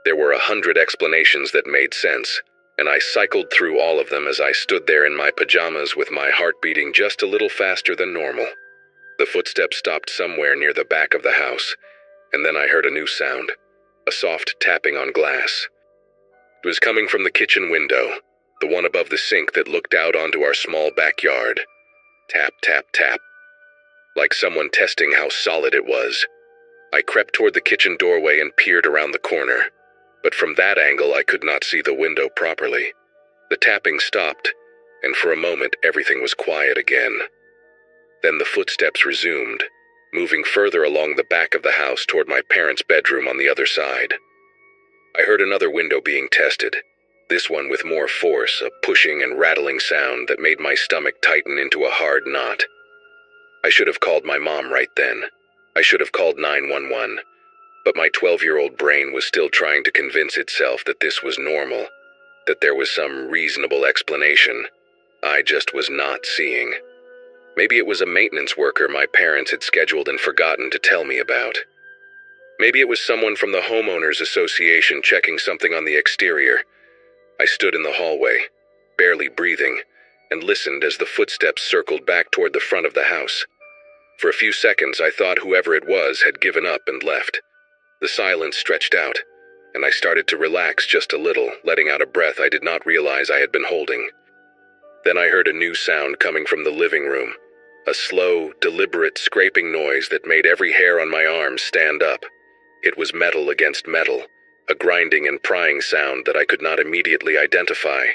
There were 100 explanations that made sense, and I cycled through all of them as I stood there in my pajamas with my heart beating just a little faster than normal. The footsteps stopped somewhere near the back of the house, and then I heard a new sound, a soft tapping on glass. It was coming from the kitchen window, the one above the sink that looked out onto our small backyard. Tap, tap, tap. Like someone testing how solid it was. I crept toward the kitchen doorway and peered around the corner, but from that angle I could not see the window properly. The tapping stopped, and for a moment everything was quiet again. Then the footsteps resumed, moving further along the back of the house toward my parents' bedroom on the other side. I heard another window being tested, this one with more force, a pushing and rattling sound that made my stomach tighten into a hard knot. I should have called my mom right then. I should have called 911, but my 12-year-old brain was still trying to convince itself that this was normal, that there was some reasonable explanation I just was not seeing. Maybe it was a maintenance worker my parents had scheduled and forgotten to tell me about. Maybe it was someone from the homeowners association checking something on the exterior. I stood in the hallway, barely breathing, and listened as the footsteps circled back toward the front of the house. For a few seconds I thought whoever it was had given up and left. The silence stretched out, and I started to relax just a little, letting out a breath I did not realize I had been holding. Then I heard a new sound coming from the living room, a slow, deliberate scraping noise that made every hair on my arms stand up. It was metal against metal, a grinding and prying sound that I could not immediately identify.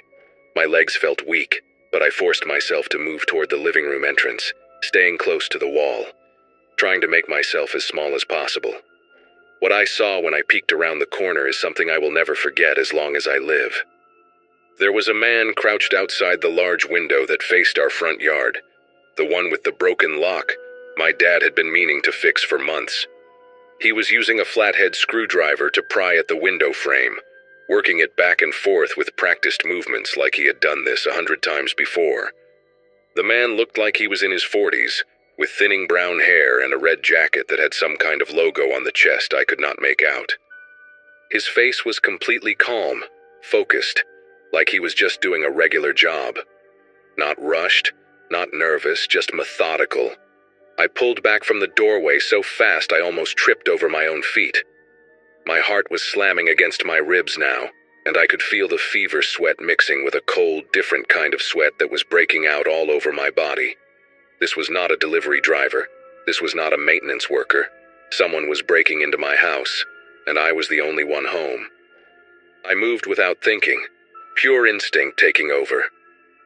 My legs felt weak, but I forced myself to move toward the living room entrance, staying close to the wall, trying to make myself as small as possible. What I saw when I peeked around the corner is something I will never forget as long as I live. There was a man crouched outside the large window that faced our front yard, the one with the broken lock my dad had been meaning to fix for months. He was using a flathead screwdriver to pry at the window frame, working it back and forth with practiced movements like he had done this 100 times before. The man looked like he was in his 40s, with thinning brown hair and a red jacket that had some kind of logo on the chest I could not make out. His face was completely calm, focused, like he was just doing a regular job. Not rushed, not nervous, just methodical. I pulled back from the doorway so fast I almost tripped over my own feet. My heart was slamming against my ribs now, and I could feel the fever sweat mixing with a cold, different kind of sweat that was breaking out all over my body. This was not a delivery driver. This was not a maintenance worker. Someone was breaking into my house, and I was the only one home. I moved without thinking, pure instinct taking over.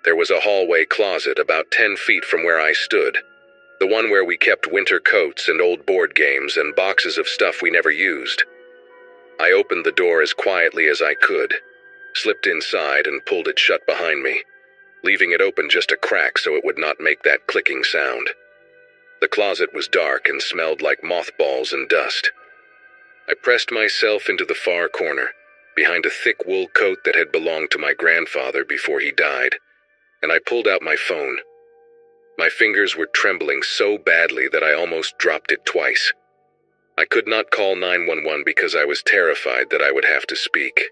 There was a hallway closet about 10 feet from where I stood, the one where we kept winter coats and old board games and boxes of stuff we never used. I opened the door as quietly as I could, slipped inside and pulled it shut behind me, leaving it open just a crack so it would not make that clicking sound. The closet was dark and smelled like mothballs and dust. I pressed myself into the far corner, behind a thick wool coat that had belonged to my grandfather before he died, and I pulled out my phone. My fingers were trembling so badly that I almost dropped it twice. I could not call 911 because I was terrified that I would have to speak,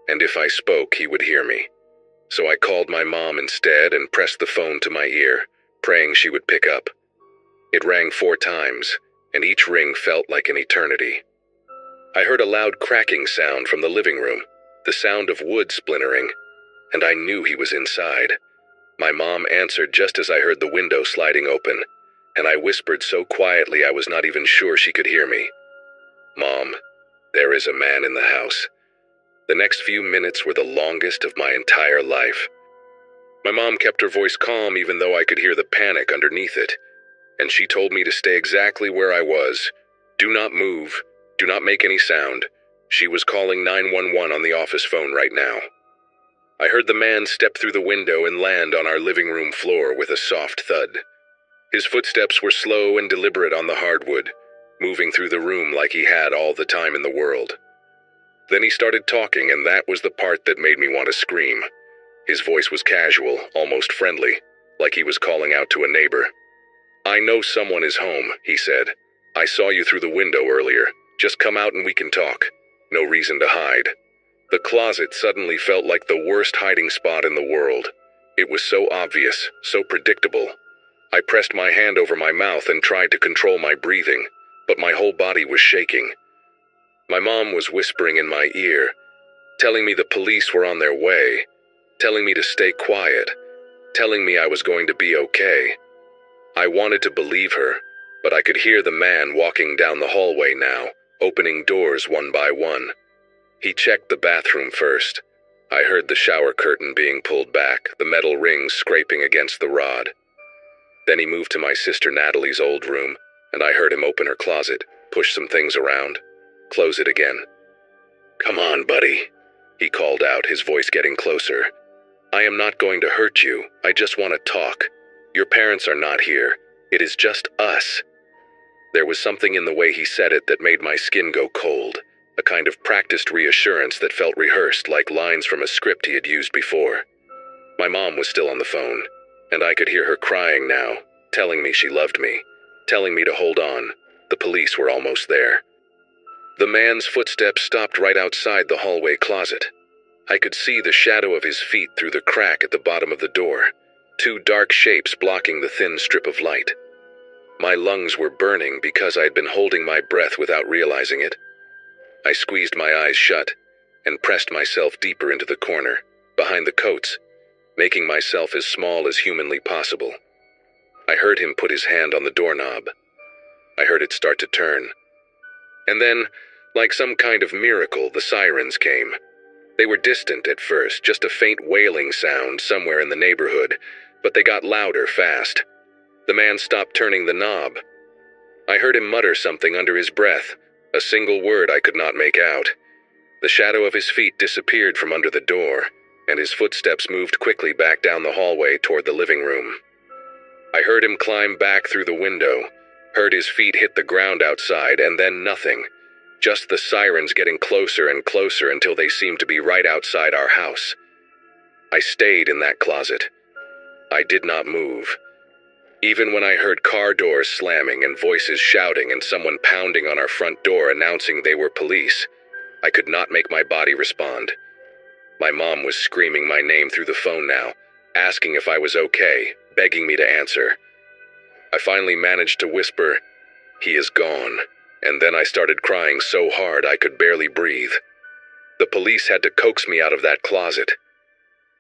and if I spoke, he would hear me. So I called my mom instead and pressed the phone to my ear, praying she would pick up. It rang 4 times, and each ring felt like an eternity. I heard a loud cracking sound from the living room, the sound of wood splintering, and I knew he was inside. My mom answered just as I heard the window sliding open, and I whispered so quietly I was not even sure she could hear me. "Mom, there is a man in the house. The next few minutes were the longest of my entire life. My mom kept her voice calm even though I could hear the panic underneath it, and she told me to stay exactly where I was. Do not move. Do not make any sound. She was calling 911 on the office phone right now. I heard the man step through the window and land on our living room floor with a soft thud. His footsteps were slow and deliberate on the hardwood, moving through the room like he had all the time in the world. Then he started talking, and that was the part that made me want to scream. His voice was casual, almost friendly, like he was calling out to a neighbor. "I know someone is home," he said. "I saw you through the window earlier. Just come out and we can talk. No reason to hide." The closet suddenly felt like the worst hiding spot in the world. It was so obvious, so predictable. I pressed my hand over my mouth and tried to control my breathing, but my whole body was shaking. My mom was whispering in my ear, telling me the police were on their way, telling me to stay quiet, telling me I was going to be okay. I wanted to believe her, but I could hear the man walking down the hallway now, opening doors one by one. He checked the bathroom first. I heard the shower curtain being pulled back, the metal rings scraping against the rod. Then he moved to my sister Natalie's old room, and I heard him open her closet, push some things around, close it again. "Come on, buddy," he called out, his voice getting closer. "I am not going to hurt you. I just want to talk. Your parents are not here. It is just us." There was something in the way he said it that made my skin go cold, a kind of practiced reassurance that felt rehearsed, like lines from a script he had used before. My mom was still on the phone, and I could hear her crying now, telling me she loved me, telling me to hold on. The police were almost there. The man's footsteps stopped right outside the hallway closet. I could see the shadow of his feet through the crack at the bottom of the door, two dark shapes blocking the thin strip of light. My lungs were burning because I had been holding my breath without realizing it. I squeezed my eyes shut and pressed myself deeper into the corner, behind the coats, making myself as small as humanly possible. I heard him put his hand on the doorknob. I heard it start to turn. And then, like some kind of miracle, the sirens came. They were distant at first, just a faint wailing sound somewhere in the neighborhood, but they got louder fast. The man stopped turning the knob. I heard him mutter something under his breath, a single word I could not make out. The shadow of his feet disappeared from under the door, and his footsteps moved quickly back down the hallway toward the living room. I heard him climb back through the window, heard his feet hit the ground outside, and then nothing. Just the sirens getting closer and closer until they seemed to be right outside our house. I stayed in that closet. I did not move. Even when I heard car doors slamming and voices shouting and someone pounding on our front door announcing they were police, I could not make my body respond. My mom was screaming my name through the phone now, asking if I was okay, begging me to answer. I finally managed to whisper, "He is gone," and then I started crying so hard I could barely breathe. The police had to coax me out of that closet.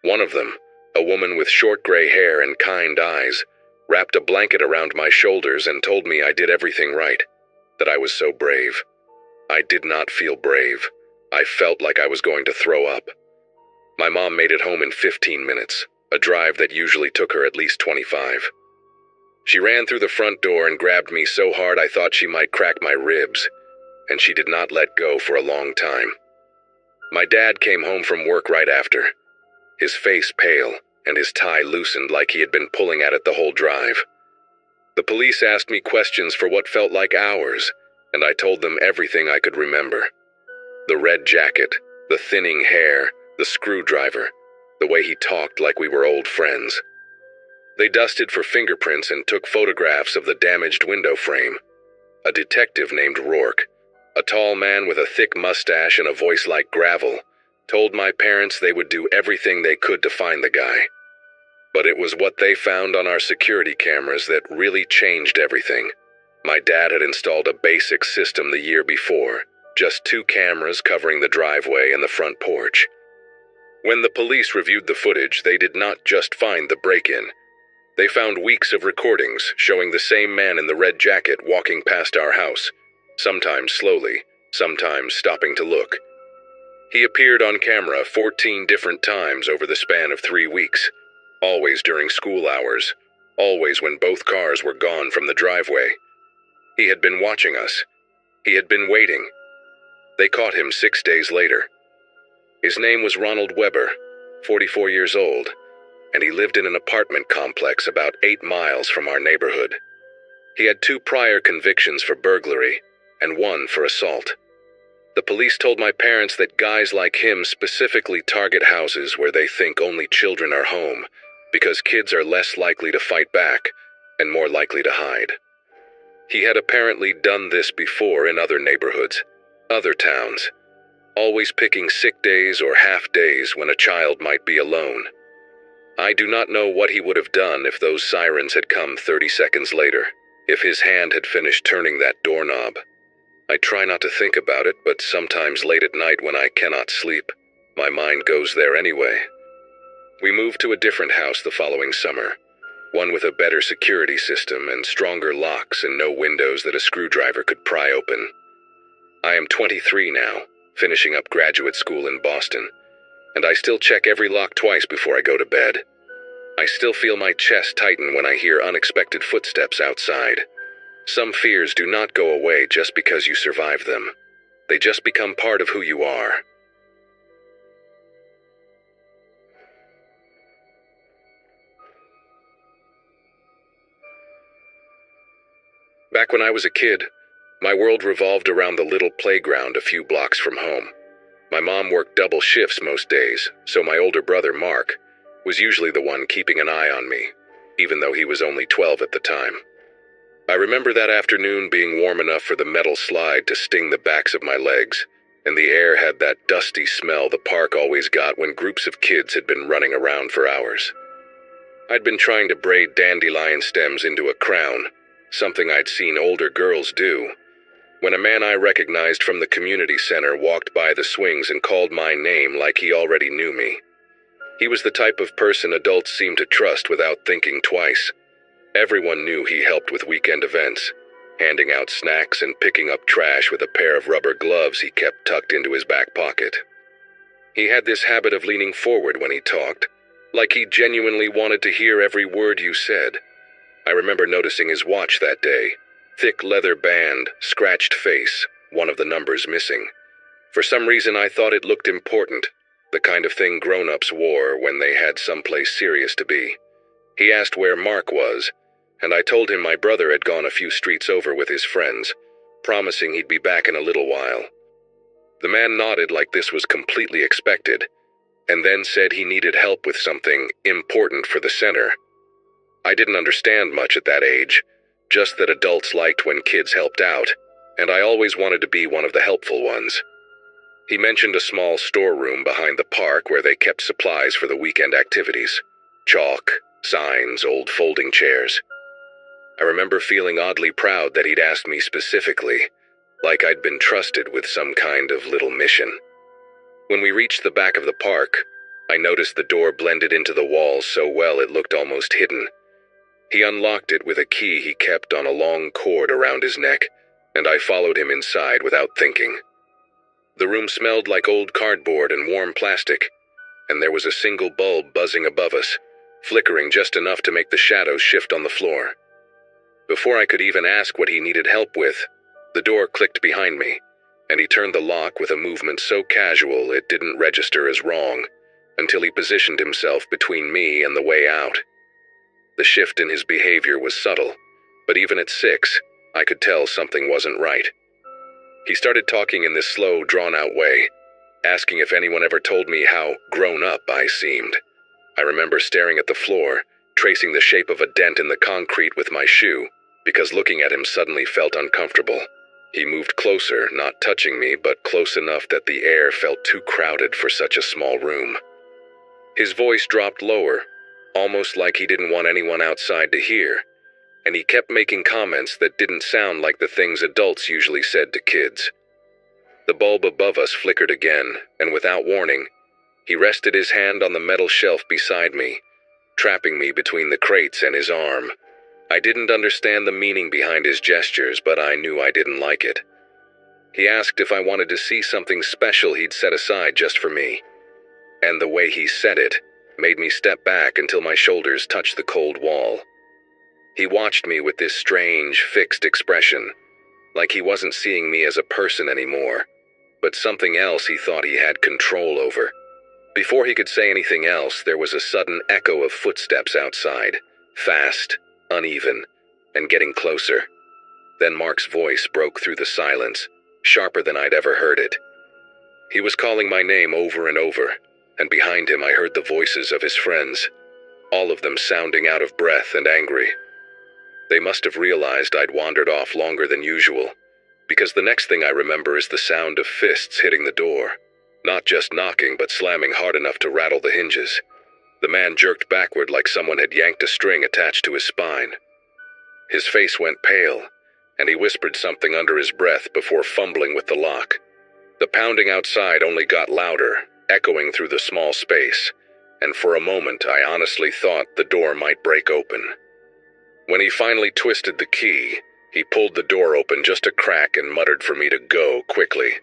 One of them, a woman with short gray hair and kind eyes, wrapped a blanket around my shoulders and told me I did everything right, that I was so brave. I did not feel brave. I felt like I was going to throw up. My mom made it home in 15 minutes, a drive that usually took her at least 25. She ran through the front door and grabbed me so hard I thought she might crack my ribs, and she did not let go for a long time. My dad came home from work right after, his face pale and his tie loosened like he had been pulling at it the whole drive. The police asked me questions for what felt like hours, and I told them everything I could remember. The red jacket, the thinning hair, the screwdriver, the way he talked like we were old friends. They dusted for fingerprints and took photographs of the damaged window frame. A detective named Rourke, a tall man with a thick mustache and a voice like gravel, told my parents they would do everything they could to find the guy. But it was what they found on our security cameras that really changed everything. My dad had installed a basic system the year before, just 2 cameras covering the driveway and the front porch. When the police reviewed the footage, they did not just find the break-in. They found weeks of recordings showing the same man in the red jacket walking past our house, sometimes slowly, sometimes stopping to look. He appeared on camera 14 different times over the span of 3 weeks, always during school hours, always when both cars were gone from the driveway. He had been watching us. He had been waiting. They caught him 6 days later. His name was Ronald Weber, 44 years old, and he lived in an apartment complex about 8 miles from our neighborhood. He had 2 prior convictions for burglary and 1 for assault. The police told my parents that guys like him specifically target houses where they think only children are home, because kids are less likely to fight back and more likely to hide. He had apparently done this before in other neighborhoods, other towns, always picking sick days or half days when a child might be alone. I do not know what he would have done if those sirens had come 30 seconds later, if his hand had finished turning that doorknob. I try not to think about it, but sometimes late at night when I cannot sleep, my mind goes there anyway. We moved to a different house the following summer, one with a better security system and stronger locks and no windows that a screwdriver could pry open. I am 23 now, finishing up graduate school in Boston, and I still check every lock twice before I go to bed. I still feel my chest tighten when I hear unexpected footsteps outside. Some fears do not go away just because you survive them. They just become part of who you are. Back when I was a kid, my world revolved around the little playground a few blocks from home. My mom worked double shifts most days, so my older brother, Mark, was usually the one keeping an eye on me, even though he was only 12 at the time. I remember that afternoon being warm enough for the metal slide to sting the backs of my legs, and the air had that dusty smell the park always got when groups of kids had been running around for hours. I'd been trying to braid dandelion stems into a crown, something I'd seen older girls do, when a man I recognized from the community center walked by the swings and called my name like he already knew me. He was the type of person adults seem to trust without thinking twice. Everyone knew he helped with weekend events, handing out snacks and picking up trash with a pair of rubber gloves he kept tucked into his back pocket. He had this habit of leaning forward when he talked, like he genuinely wanted to hear every word you said. I remember noticing his watch that day. Thick leather band, scratched face, one of the numbers missing. For some reason I thought it looked important, the kind of thing grown-ups wore when they had someplace serious to be. He asked where Mark was, and I told him my brother had gone a few streets over with his friends, promising he'd be back in a little while. The man nodded like this was completely expected, and then said he needed help with something important for the center. I didn't understand much at that age, just that adults liked when kids helped out, and I always wanted to be one of the helpful ones. He mentioned a small storeroom behind the park where they kept supplies for the weekend activities. Chalk, signs, old folding chairs. I remember feeling oddly proud that he'd asked me specifically, like I'd been trusted with some kind of little mission. When we reached the back of the park, I noticed the door blended into the walls so well it looked almost hidden. He unlocked it with a key he kept on a long cord around his neck, and I followed him inside without thinking. The room smelled like old cardboard and warm plastic, and there was a single bulb buzzing above us, flickering just enough to make the shadows shift on the floor. Before I could even ask what he needed help with, the door clicked behind me, and he turned the lock with a movement so casual it didn't register as wrong, until he positioned himself between me and the way out. The shift in his behavior was subtle, but even at 6, I could tell something wasn't right. He started talking in this slow, drawn-out way, asking if anyone ever told me how grown up I seemed. I remember staring at the floor, tracing the shape of a dent in the concrete with my shoe, because looking at him suddenly felt uncomfortable. He moved closer, not touching me, but close enough that the air felt too crowded for such a small room. His voice dropped lower, almost like he didn't want anyone outside to hear, and he kept making comments that didn't sound like the things adults usually said to kids. The bulb above us flickered again, and without warning, he rested his hand on the metal shelf beside me, trapping me between the crates and his arm. I didn't understand the meaning behind his gestures, but I knew I didn't like it. He asked if I wanted to see something special he'd set aside just for me. And the way he said it made me step back until my shoulders touched the cold wall. He watched me with this strange, fixed expression, like he wasn't seeing me as a person anymore, but something else he thought he had control over. Before he could say anything else, there was a sudden echo of footsteps outside, fast, uneven, and getting closer. Then Mark's voice broke through the silence, sharper than I'd ever heard it. He was calling my name over and over, and behind him I heard the voices of his friends, all of them sounding out of breath and angry. They must have realized I'd wandered off longer than usual, because the next thing I remember is the sound of fists hitting the door. Not just knocking, but slamming hard enough to rattle the hinges. The man jerked backward like someone had yanked a string attached to his spine. His face went pale, and he whispered something under his breath before fumbling with the lock. The pounding outside only got louder, echoing through the small space, and for a moment I honestly thought the door might break open. When he finally twisted the key, he pulled the door open just a crack and muttered for me to go quickly,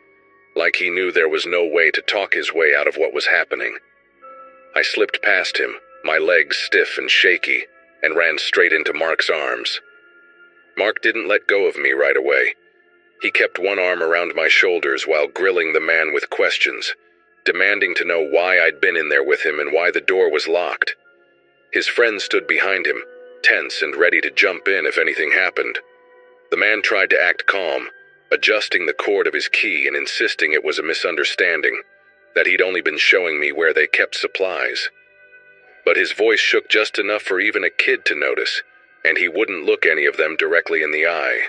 like he knew there was no way to talk his way out of what was happening. I slipped past him, my legs stiff and shaky, and ran straight into Mark's arms. Mark didn't let go of me right away. He kept one arm around my shoulders while grilling the man with questions, demanding to know why I'd been in there with him and why the door was locked. His friends stood behind him, tense and ready to jump in if anything happened. The man tried to act calm, adjusting the cord of his key and insisting it was a misunderstanding, that he'd only been showing me where they kept supplies. But his voice shook just enough for even a kid to notice, and he wouldn't look any of them directly in the eye.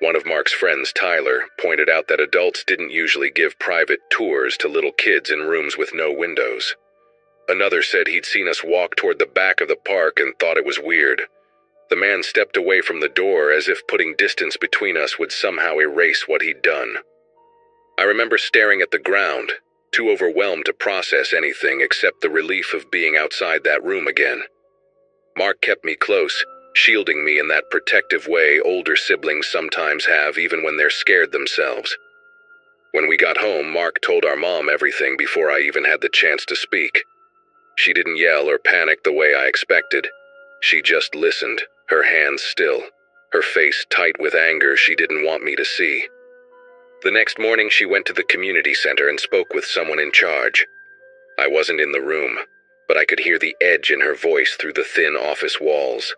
One of Mark's friends, Tyler, pointed out that adults didn't usually give private tours to little kids in rooms with no windows. Another said he'd seen us walk toward the back of the park and thought it was weird. The man stepped away from the door as if putting distance between us would somehow erase what he'd done. I remember staring at the ground, too overwhelmed to process anything except the relief of being outside that room again. Mark kept me close, shielding me in that protective way older siblings sometimes have even when they're scared themselves. When we got home, Mark told our mom everything before I even had the chance to speak. She didn't yell or panic the way I expected. She just listened, her hands still, her face tight with anger she didn't want me to see. The next morning she went to the community center and spoke with someone in charge. I wasn't in the room, but I could hear the edge in her voice through the thin office walls.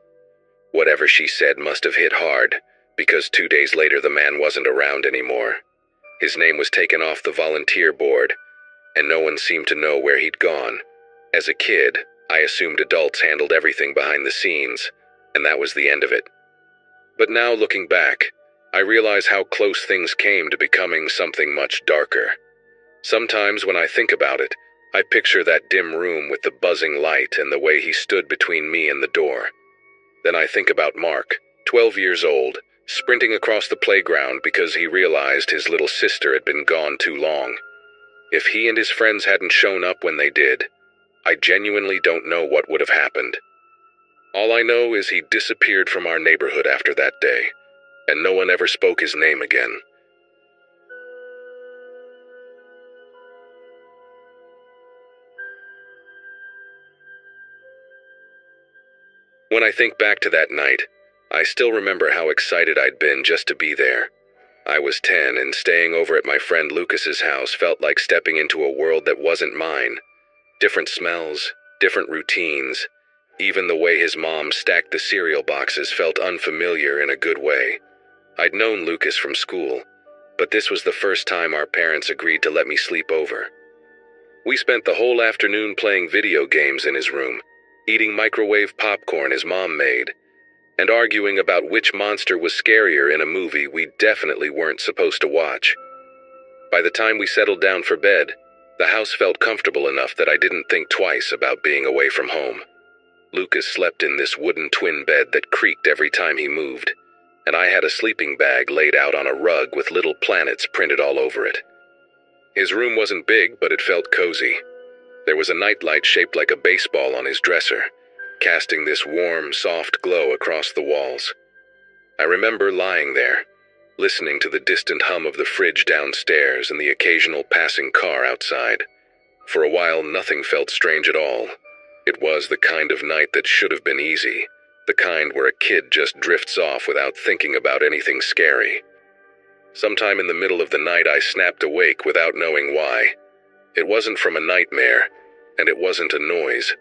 Whatever she said must have hit hard, because 2 days later the man wasn't around anymore. His name was taken off the volunteer board, and no one seemed to know where he'd gone. As a kid, I assumed adults handled everything behind the scenes, and that was the end of it. But now looking back, I realize how close things came to becoming something much darker. Sometimes when I think about it, I picture that dim room with the buzzing light and the way he stood between me and the door. Then I think about Mark, 12 years old, sprinting across the playground because he realized his little sister had been gone too long. If he and his friends hadn't shown up when they did, I genuinely don't know what would have happened. All I know is he disappeared from our neighborhood after that day, and no one ever spoke his name again. When I think back to that night, I still remember how excited I'd been just to be there. I was 10, and staying over at my friend Lucas's house felt like stepping into a world that wasn't mine. Different smells, different routines. Even the way his mom stacked the cereal boxes felt unfamiliar in a good way. I'd known Lucas from school, but this was the first time our parents agreed to let me sleep over. We spent the whole afternoon playing video games in his room, eating microwave popcorn his mom made, and arguing about which monster was scarier in a movie we definitely weren't supposed to watch. By the time we settled down for bed, the house felt comfortable enough that I didn't think twice about being away from home. Lucas slept in this wooden twin bed that creaked every time he moved, and I had a sleeping bag laid out on a rug with little planets printed all over it. His room wasn't big, but it felt cozy. There was a nightlight shaped like a baseball on his dresser, casting this warm, soft glow across the walls. I remember lying there, listening to the distant hum of the fridge downstairs and the occasional passing car outside. For a while, nothing felt strange at all. It was the kind of night that should have been easy, the kind where a kid just drifts off without thinking about anything scary. Sometime in the middle of the night, I snapped awake without knowing why. It wasn't from a nightmare, and it wasn't a noise.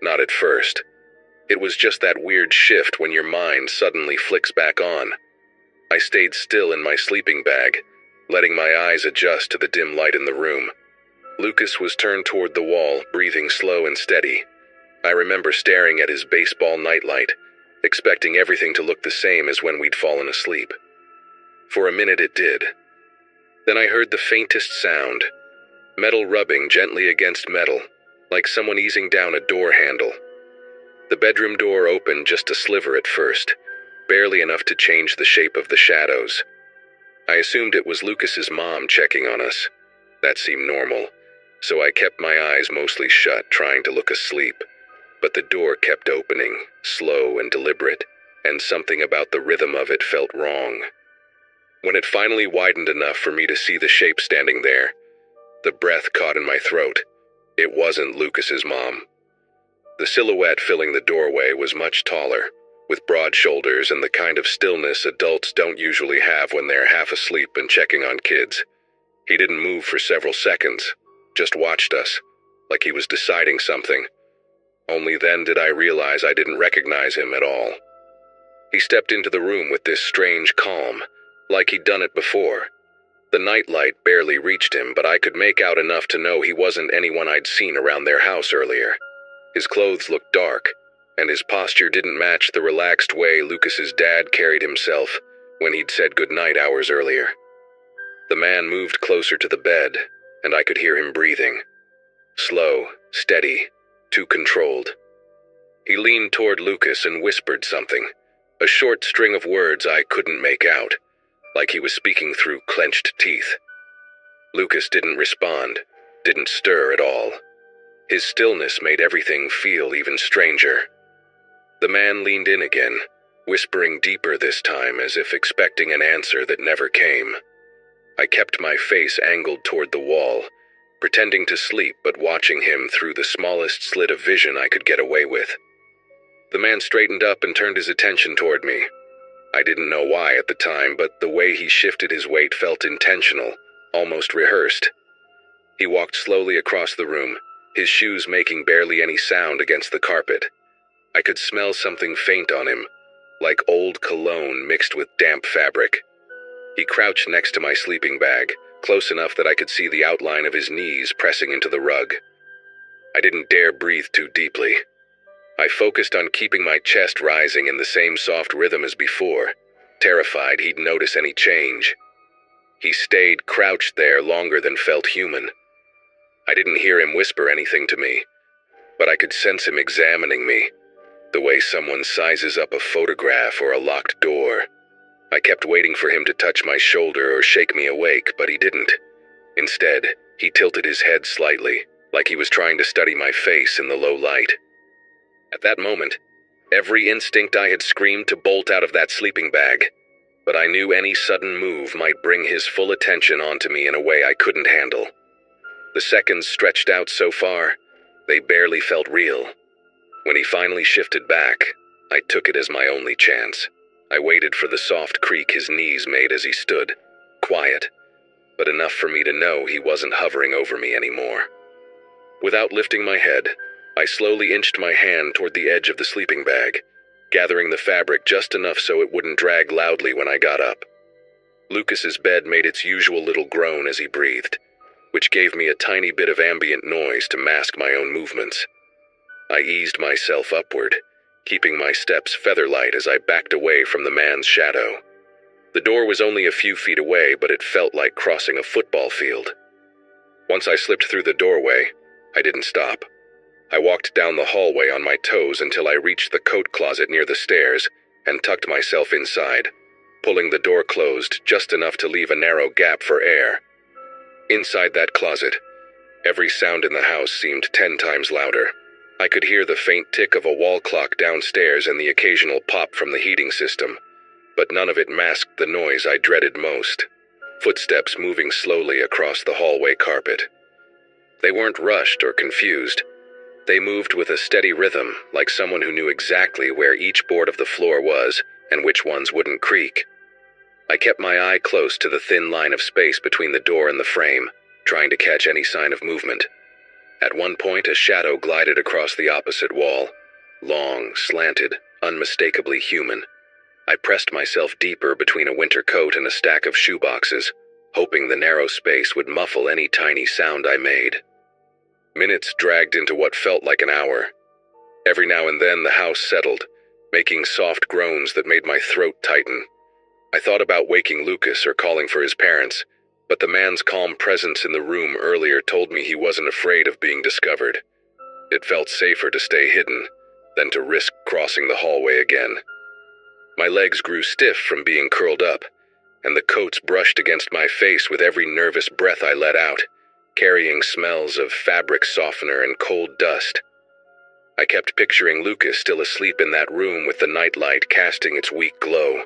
Not at first. It was just that weird shift when your mind suddenly flicks back on. I stayed still in my sleeping bag, letting my eyes adjust to the dim light in the room. Lucas was turned toward the wall, breathing slow and steady. I remember staring at his baseball nightlight, expecting everything to look the same as when we'd fallen asleep. For a minute it did. Then I heard the faintest sound, metal rubbing gently against metal, like someone easing down a door handle. The bedroom door opened just a sliver at first, barely enough to change the shape of the shadows. I assumed it was Lucas's mom checking on us. That seemed normal, so I kept my eyes mostly shut, trying to look asleep. But the door kept opening, slow and deliberate, and something about the rhythm of it felt wrong. When it finally widened enough for me to see the shape standing there, the breath caught in my throat. It wasn't Lucas's mom. The silhouette filling the doorway was much taller, with broad shoulders and the kind of stillness adults don't usually have when they're half asleep and checking on kids. He didn't move for several seconds, just watched us, like he was deciding something. Only then did I realize I didn't recognize him at all. He stepped into the room with this strange calm, like he'd done it before. The nightlight barely reached him, but I could make out enough to know he wasn't anyone I'd seen around their house earlier. His clothes looked dark, and his posture didn't match the relaxed way Lucas's dad carried himself when he'd said goodnight hours earlier. The man moved closer to the bed, and I could hear him breathing. Slow, steady, too controlled. He leaned toward Lucas and whispered something, a short string of words I couldn't make out, like he was speaking through clenched teeth. Lucas didn't respond, didn't stir at all. His stillness made everything feel even stranger. The man leaned in again, whispering deeper this time, as if expecting an answer that never came. I kept my face angled toward the wall, pretending to sleep but watching him through the smallest slit of vision I could get away with. The man straightened up and turned his attention toward me. I didn't know why at the time, but the way he shifted his weight felt intentional, almost rehearsed. He walked slowly across the room, his shoes making barely any sound against the carpet. I could smell something faint on him, like old cologne mixed with damp fabric. He crouched next to my sleeping bag, close enough that I could see the outline of his knees pressing into the rug. I didn't dare breathe too deeply. I focused on keeping my chest rising in the same soft rhythm as before, terrified he'd notice any change. He stayed crouched there longer than felt human. I didn't hear him whisper anything to me, but I could sense him examining me, the way someone sizes up a photograph or a locked door. I kept waiting for him to touch my shoulder or shake me awake, but he didn't. Instead, he tilted his head slightly, like he was trying to study my face in the low light. At that moment, every instinct I had screamed to bolt out of that sleeping bag, but I knew any sudden move might bring his full attention onto me in a way I couldn't handle. The seconds stretched out so far, they barely felt real. When he finally shifted back, I took it as my only chance. I waited for the soft creak his knees made as he stood, quiet, but enough for me to know he wasn't hovering over me anymore. Without lifting my head, I slowly inched my hand toward the edge of the sleeping bag, gathering the fabric just enough so it wouldn't drag loudly when I got up. Lucas's bed made its usual little groan as he breathed, which gave me a tiny bit of ambient noise to mask my own movements. I eased myself upward, keeping my steps feather-light as I backed away from the man's shadow. The door was only a few feet away, but it felt like crossing a football field. Once I slipped through the doorway, I didn't stop. I walked down the hallway on my toes until I reached the coat closet near the stairs and tucked myself inside, pulling the door closed just enough to leave a narrow gap for air. Inside that closet, every sound in the house seemed 10 times louder. I could hear the faint tick of a wall clock downstairs and the occasional pop from the heating system, but but none of it masked the noise I dreaded most. Footsteps moving slowly across the hallway carpet. They weren't rushed or confused. They moved with a steady rhythm, like someone who knew exactly where each board of the floor was and which ones wouldn't creak. I kept my eye close to the thin line of space between the door and the frame, trying to catch any sign of movement. At one point, a shadow glided across the opposite wall. Long, slanted, unmistakably human. I pressed myself deeper between a winter coat and a stack of shoeboxes, hoping the narrow space would muffle any tiny sound I made. Minutes dragged into what felt like an hour. Every now and then the house settled, making soft groans that made my throat tighten. I thought about waking Lucas or calling for his parents, but the man's calm presence in the room earlier told me he wasn't afraid of being discovered. It felt safer to stay hidden than to risk crossing the hallway again. My legs grew stiff from being curled up, and the coats brushed against my face with every nervous breath I let out, carrying smells of fabric softener and cold dust. I kept picturing Lucas still asleep in that room with the nightlight casting its weak glow,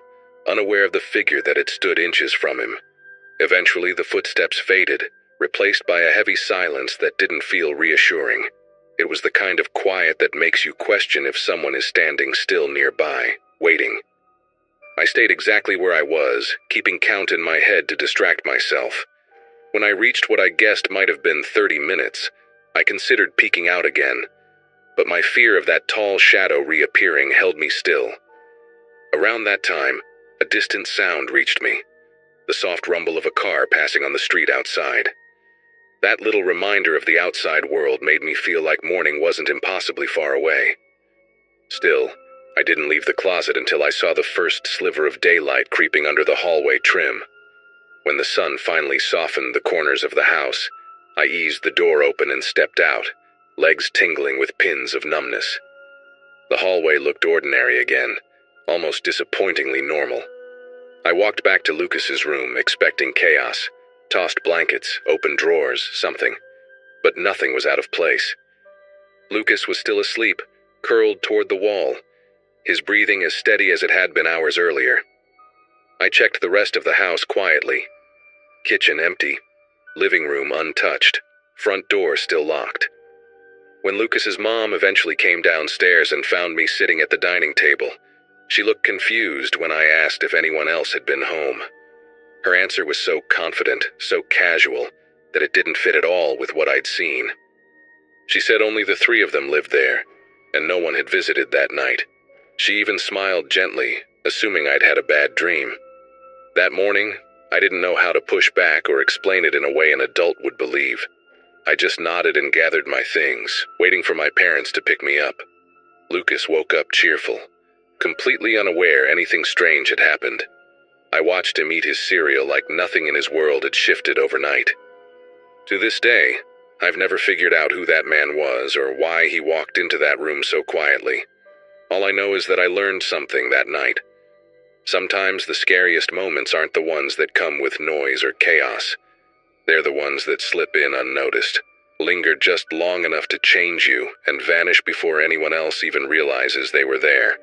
unaware of the figure that had stood inches from him. Eventually, the footsteps faded, replaced by a heavy silence that didn't feel reassuring. It was the kind of quiet that makes you question if someone is standing still nearby, waiting. I stayed exactly where I was, keeping count in my head to distract myself. When I reached what I guessed might have been 30 minutes, I considered peeking out again, but my fear of that tall shadow reappearing held me still. Around that time, a distant sound reached me, the soft rumble of a car passing on the street outside. That little reminder of the outside world made me feel like morning wasn't impossibly far away. Still, I didn't leave the closet until I saw the first sliver of daylight creeping under the hallway trim. When the sun finally softened the corners of the house, I eased the door open and stepped out, legs tingling with pins of numbness. The hallway looked ordinary again, almost disappointingly normal. I walked back to Lucas's room, expecting chaos, tossed blankets, open drawers, something. But nothing was out of place. Lucas was still asleep, curled toward the wall, his breathing as steady as it had been hours earlier. I checked the rest of the house quietly. Kitchen empty, living room untouched, front door still locked. When Lucas's mom eventually came downstairs and found me sitting at the dining table, she looked confused when I asked if anyone else had been home. Her answer was so confident, so casual, that it didn't fit at all with what I'd seen. She said only the three of them lived there, and no one had visited that night. She even smiled gently, assuming I'd had a bad dream. That morning, I didn't know how to push back or explain it in a way an adult would believe. I just nodded and gathered my things, waiting for my parents to pick me up. Lucas woke up cheerful, completely unaware anything strange had happened. I watched him eat his cereal like nothing in his world had shifted overnight. To this day, I've never figured out who that man was or why he walked into that room so quietly. All I know is that I learned something that night. Sometimes the scariest moments aren't the ones that come with noise or chaos. They're the ones that slip in unnoticed, linger just long enough to change you, and vanish before anyone else even realizes they were there.